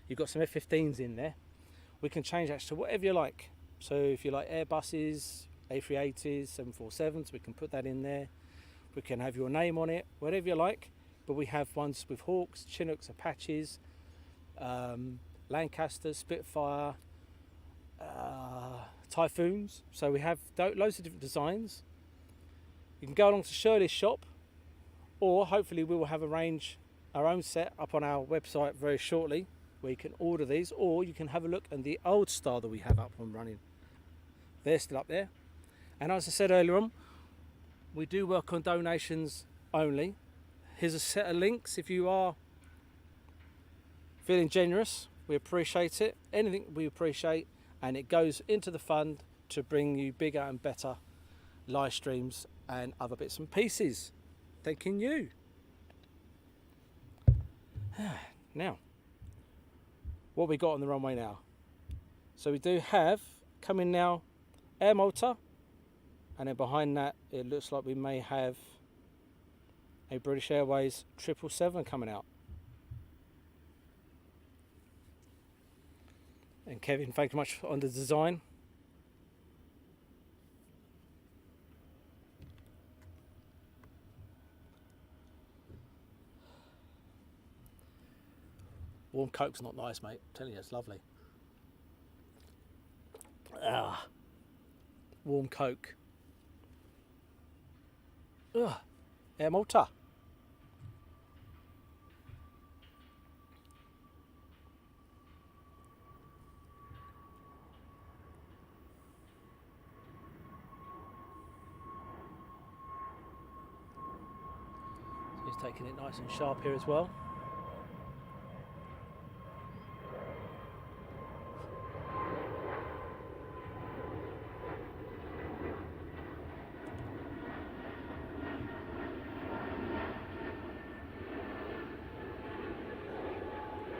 you've got some F-15s in there. We can change that to whatever you like. So if you like Airbuses, A380s, 747s, we can put that in there. We can have your name on it, whatever you like. But we have ones with Hawks, Chinooks, Apaches, Lancasters, Spitfire, Typhoons. So we have loads of different designs. You can go along to Shirley's shop, or hopefully we will have our own set up on our website very shortly, where you can order these, or you can have a look at the old style that we have up and running. They're still up there. And as I said earlier on, we do work on donations only. Here's a set of links if you are feeling generous. We appreciate it. Anything we appreciate, and it goes into the fund to bring you bigger and better live streams and other bits and pieces. Thanking you. Now, what we got on the runway now? So we do have coming now Air Malta, and then behind that it looks like we may have a British Airways 777 coming out. And Kevin, thank you much on the design. Warm Coke's not nice, mate. I'm telling you, it's lovely. Warm Coke. Air Malta. So he's taking it nice and sharp here as well.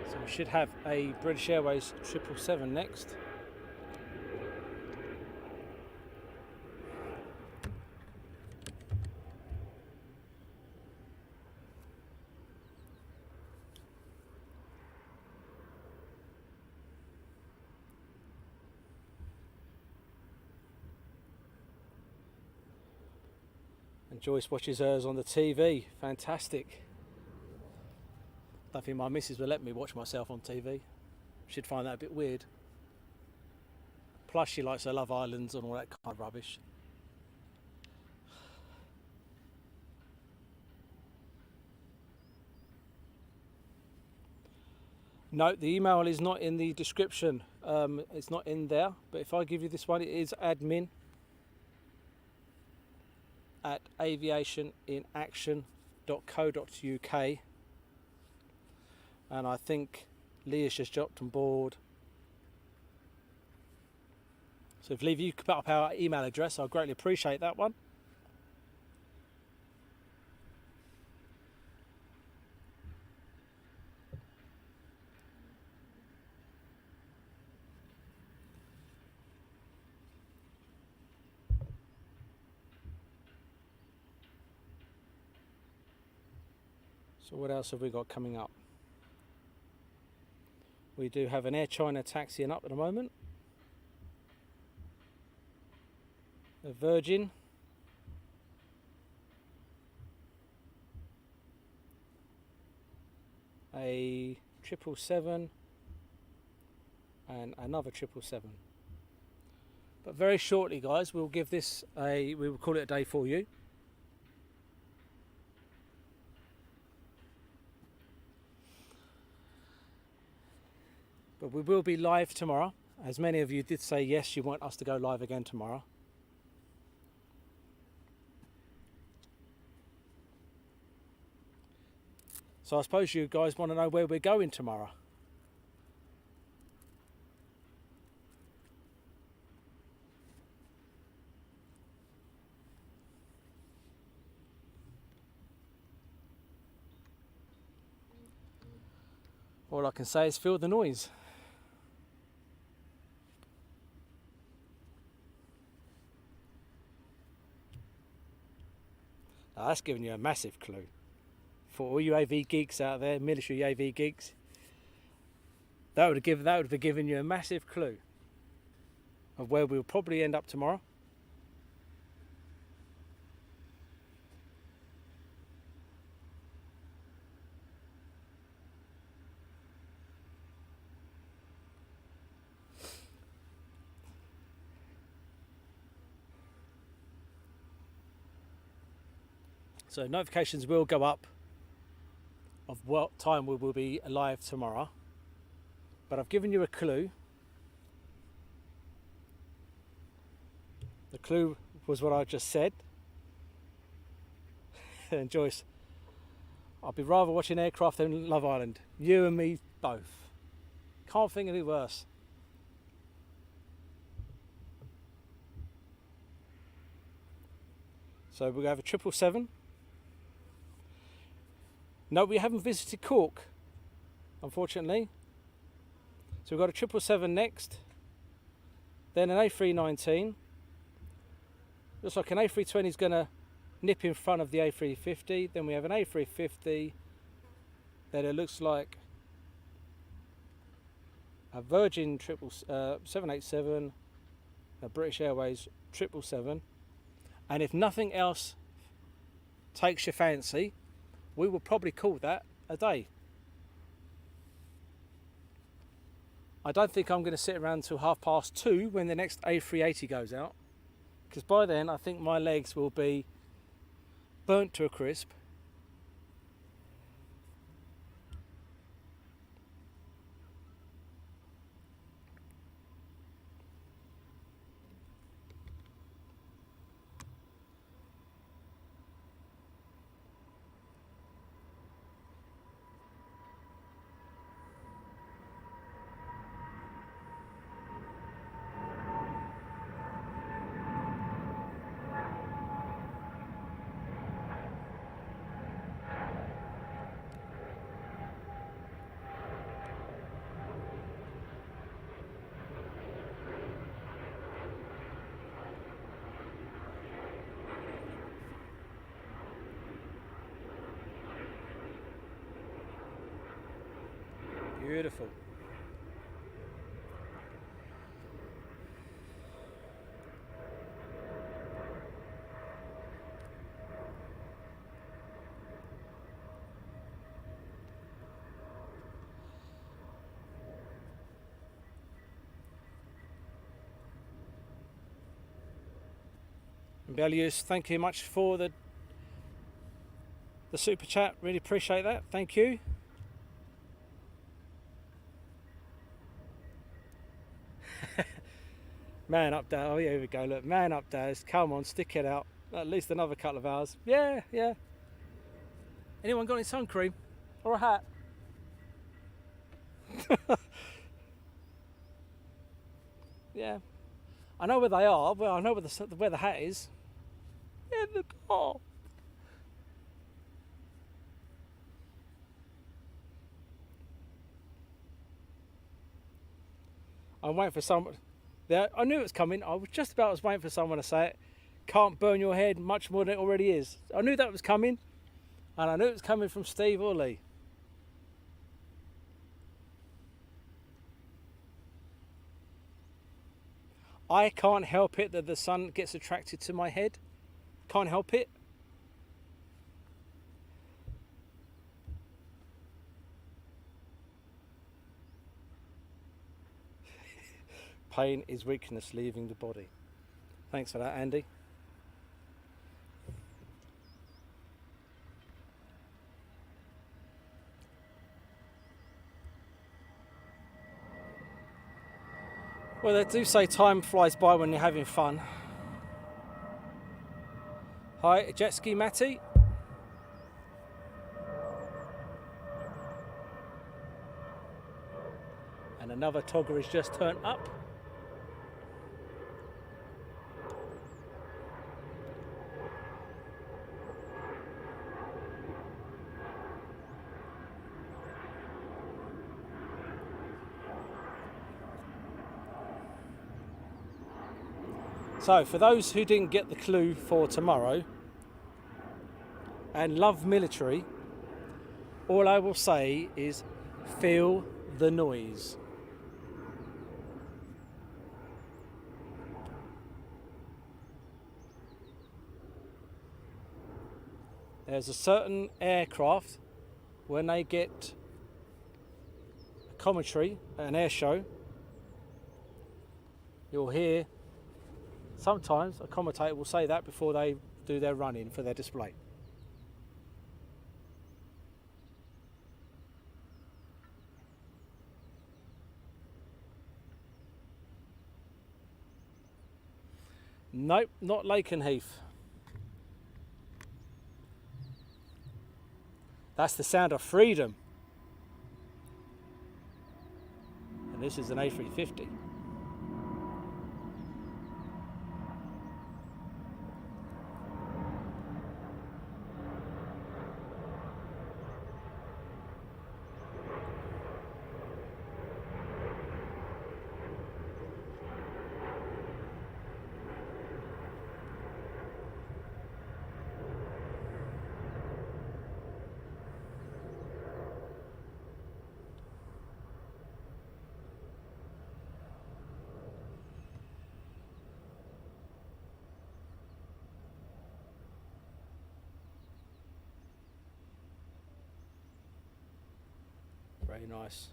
So we should have a British Airways 777 next. And Joyce watches hers on the TV. Fantastic. Don't think my missus will let me watch myself on TV. She'd find that a bit weird. Plus she likes her Love Islands and all that kind of rubbish. No, the email is not in the description. It's not in there. But if I give you this one, it is admin@aviationinaction.co.uk. And I think Lee has just jumped on board. So if Lee, you could put up our email address, I'd greatly appreciate that one. So what else have we got coming up? We do have an Air China taxiing up at the moment. A Virgin. A 777 and another 777. But very shortly, guys, we will call it a day for you. But we will be live tomorrow, as many of you did say yes, you want us to go live again tomorrow. So I suppose you guys want to know where we're going tomorrow. All I can say is feel the noise. Now that's giving you a massive clue. For all you AV geeks out there, military AV geeks, that would have given you a massive clue of where we'll probably end up tomorrow. So notifications will go up of what time we will be live tomorrow. But I've given you a clue. The clue was what I just said. And Joyce, I'd be rather watching aircraft than Love Island. You and me both. Can't think of any worse. So we'll have a 777. No, we haven't visited Cork, unfortunately. So we've got a 777 next, then an A319. Looks like an A320 is going to nip in front of the A350. Then we have an A350. Then it looks like a Virgin 787, a British Airways 777. And if nothing else takes your fancy, we will probably call that a day. I don't think I'm going to sit around until 2:30 when the next A380 goes out, because by then I think my legs will be burnt to a crisp. Beautiful. Belius, thank you much for the super chat. Really appreciate that. Thank you. Man up, Daz. Oh, yeah, here we go. Look, man up, Daz. Come on, stick it out. At least another couple of hours. Yeah, yeah. Anyone got any sun cream or a hat? Yeah. I know where they are. Well, I know where the hat is. In the car. I'm waiting for someone. I knew it was coming. I was just about waiting for someone to say it. Can't burn your head much more than it already is. I knew that was coming. And I knew it was coming from Steve or Lee. I can't help it that the sun gets attracted to my head. Can't help it. Pain is weakness leaving the body. Thanks for that, Andy. Well, they do say time flies by when you're having fun. Hi, jet ski Matty. And another togger has just turned up. So, for those who didn't get the clue for tomorrow and love military, all I will say is feel the noise. There's a certain aircraft, when they get a commentary at an air show, you'll hear sometimes a commentator will say that before they do their run-in for their display. Nope, not Lakenheath. That's the sound of freedom. And this is an A350. Very nice.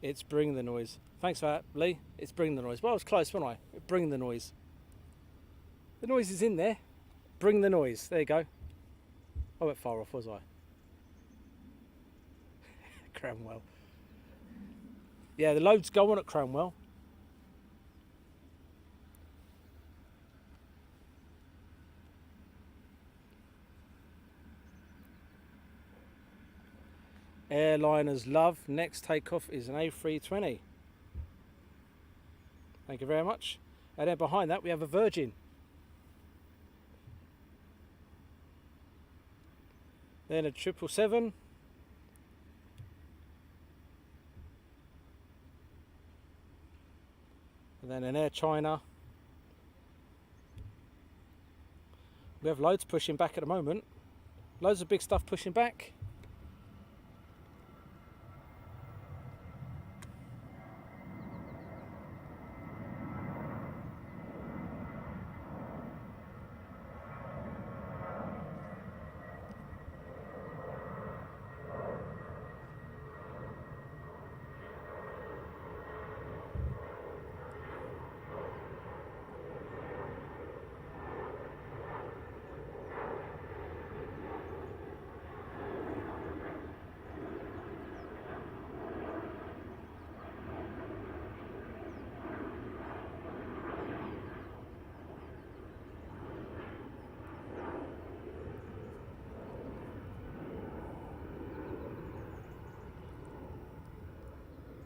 It's bring the noise. Thanks for that, Lee. It's bring the noise. Well, I was close, wasn't I? Bring the noise. The noise is in there. Bring the noise. There you go. I went far off, was I? Cranwell. Yeah, the loads go on at Cranwell. Airliners love. Next takeoff is an A320. Thank you very much. And then behind that we have a Virgin. Then a 777. And then an Air China. We have loads pushing back at the moment. Loads of big stuff pushing back.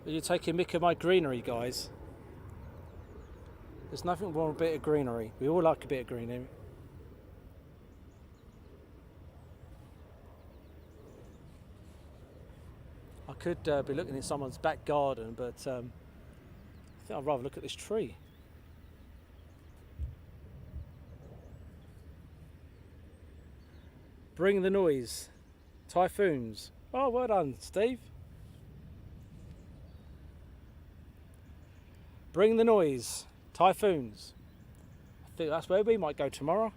Are you taking mick of my greenery, guys? There's nothing wrong with a bit of greenery. We all like a bit of greenery. I could be looking in someone's back garden, but I think I'd rather look at this tree. Bring the noise. Typhoons. Oh, well done, Steve. Bring the noise. Typhoons. I think that's where we might go tomorrow.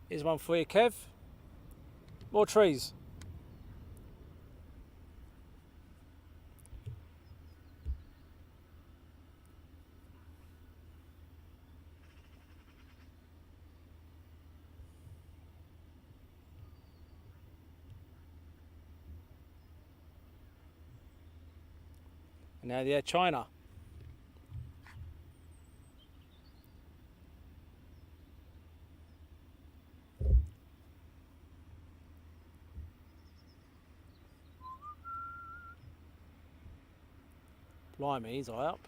Here's one for you, Kev. More trees. And now, yeah, China. Blimey, he's high up.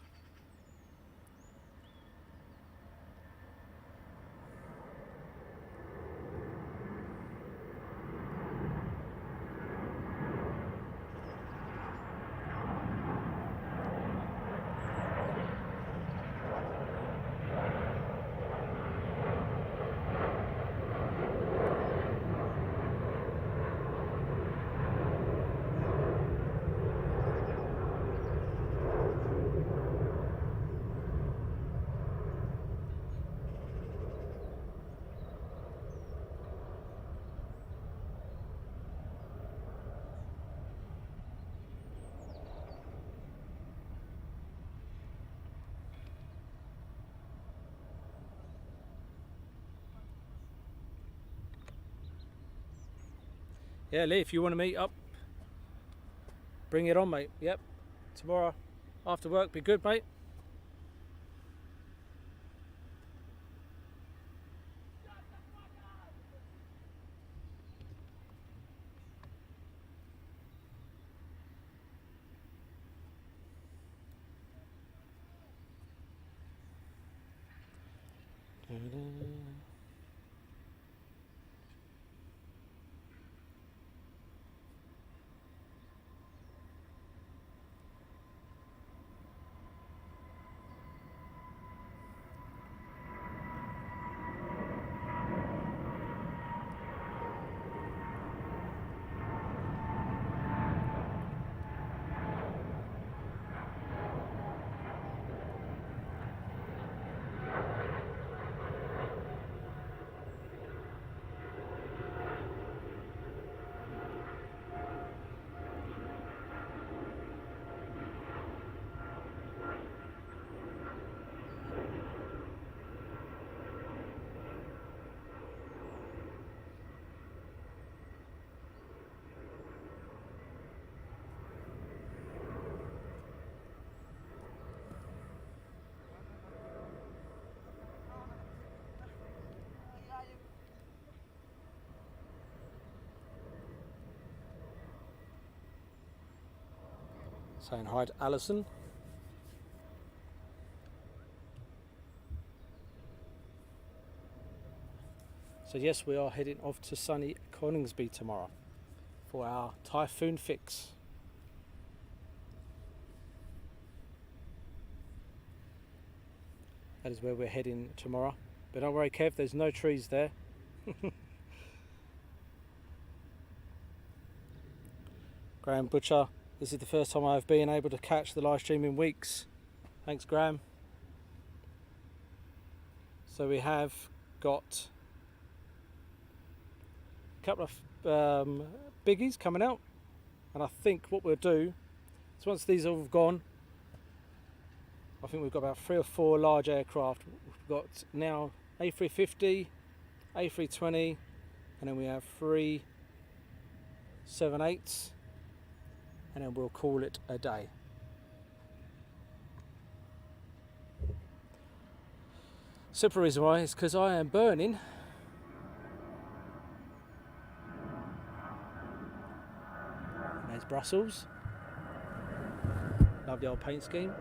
Yeah, Lee, if you want to meet up, bring it on, mate. Yep, tomorrow after work, be good, mate. Saying hi to Alison. So yes, we are heading off to sunny Coningsby tomorrow for our typhoon fix. That is where we're heading tomorrow. But don't worry, Kev, there's no trees there. Graham Butcher, this is the first time I've been able to catch the live stream in weeks. Thanks, Graham. So we have got a couple of biggies coming out, and I think what we'll do is once these all have gone, I think we've got about 3 or 4 large aircraft. We've got now A350, A320, and then we have 3 787s, and then we'll call it a day. Simple reason why is because I am burning there's Brussels. Love the old paint scheme.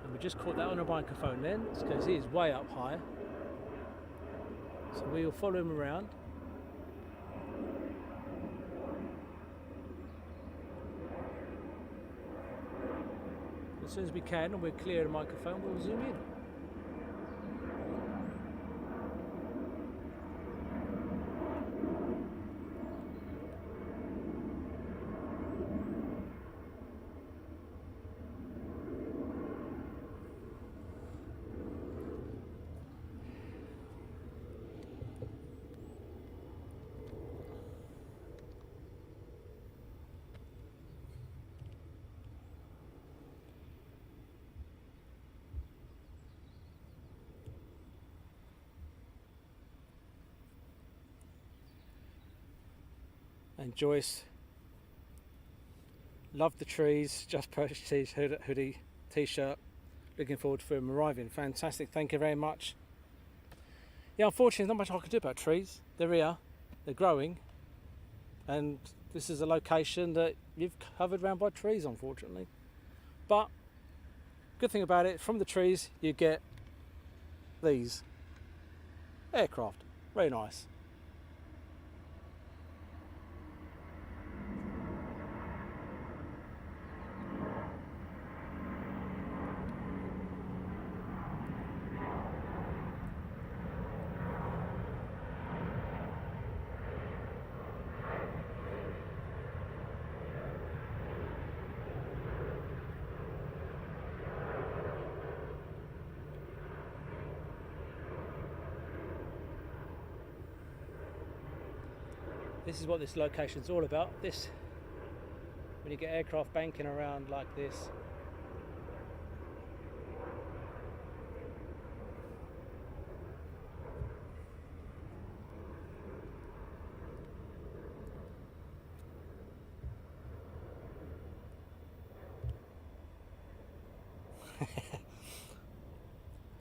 And we just caught that on a microphone then, because he is way up high. So we will follow him around. As soon as we can and we're clear of the microphone, we'll zoom in. And Joyce, love the trees, just purchased his hoodie, t-shirt, looking forward to him arriving. Fantastic, thank you very much. Yeah, unfortunately there's not much I can do about trees. They're here, they're growing, and this is a location that you've covered around by trees, unfortunately. But good thing about it, from the trees you get these aircraft, very nice. This is what this location is all about. This, when you get aircraft banking around like this,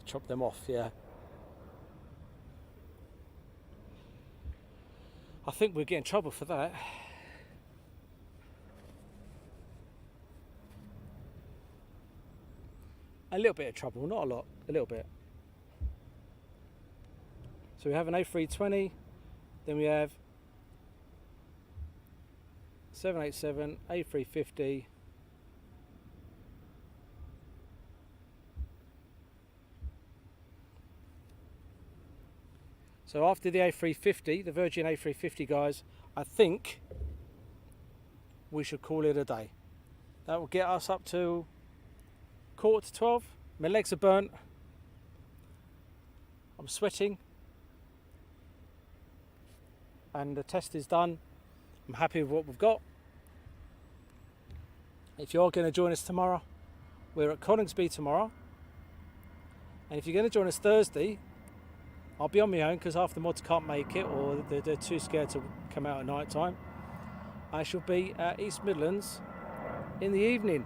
chop them off, yeah. I think we'll get in trouble for that. A little bit of trouble, not a lot, a little bit. So we have an A320, then we have 787, A350, so after the A350, the Virgin A350 guys, I think we should call it a day. That will get us up to 11:45. My legs are burnt. I'm sweating. And the test is done. I'm happy with what we've got. If you're going to join us tomorrow, we're at Coningsby tomorrow. And if you're going to join us Thursday, I'll be on my own because half the mods can't make it, or they're too scared to come out at night time. I shall be at East Midlands in the evening.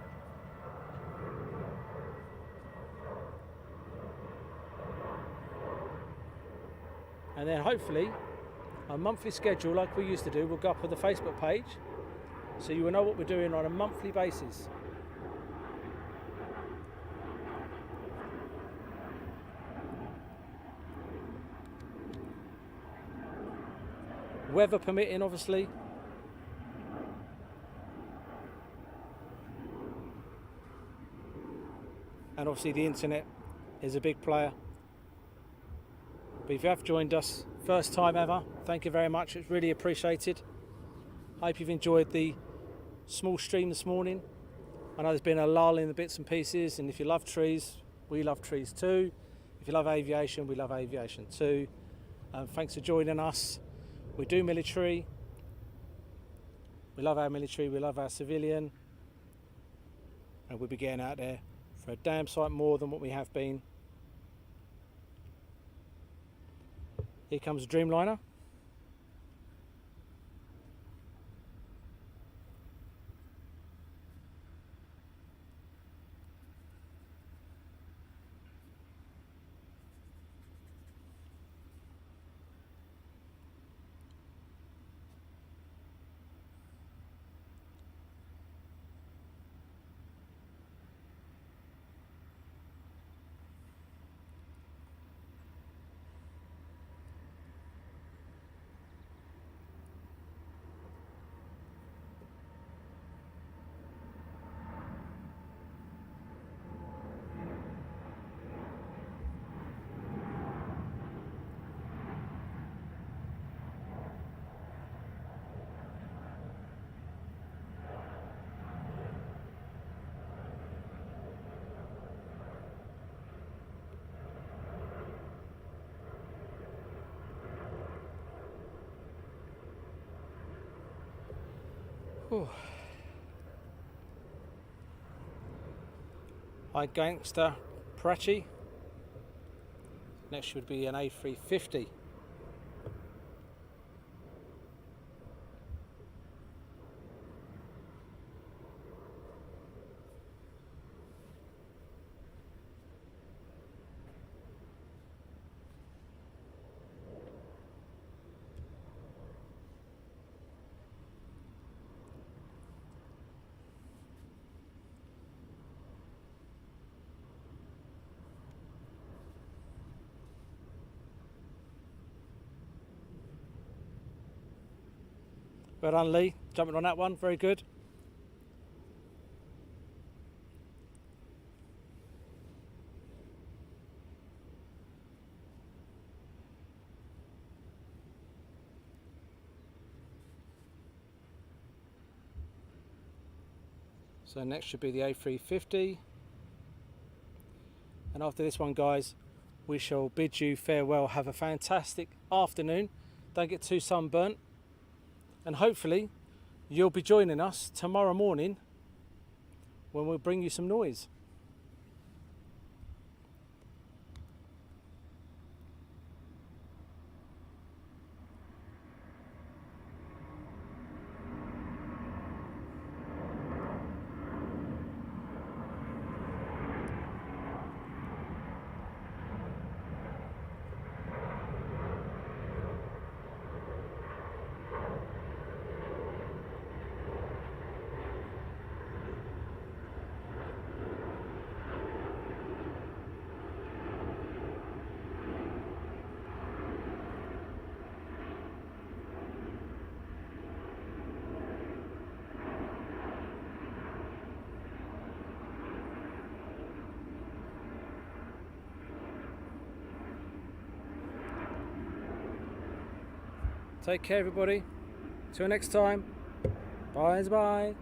And then hopefully Our monthly schedule, like we used to do, will go up on the Facebook page, so you will know what we're doing on a monthly basis. Weather permitting, obviously. And obviously the internet is a big player. But if you have joined us, first time ever, thank you very much. It's really appreciated. Hope you've enjoyed the small stream this morning. I know there's been a lull in the bits and pieces, and if you love trees, we love trees too. If you love aviation, we love aviation too. Thanks for joining us. We do military. We love our military, we love our civilian. And we'll be getting out there for a damn sight more than what we have been. Here comes a Dreamliner. Hi Gangster Prachi. Next should be an A350. Well done, Lee, jumping on that one, very good. So next should be the A350. And after this one, guys, we shall bid you farewell. Have a fantastic afternoon. Don't get too sunburnt. And hopefully you'll be joining us tomorrow morning when we'll bring you some noise. Take care, everybody. Till next time. Bye.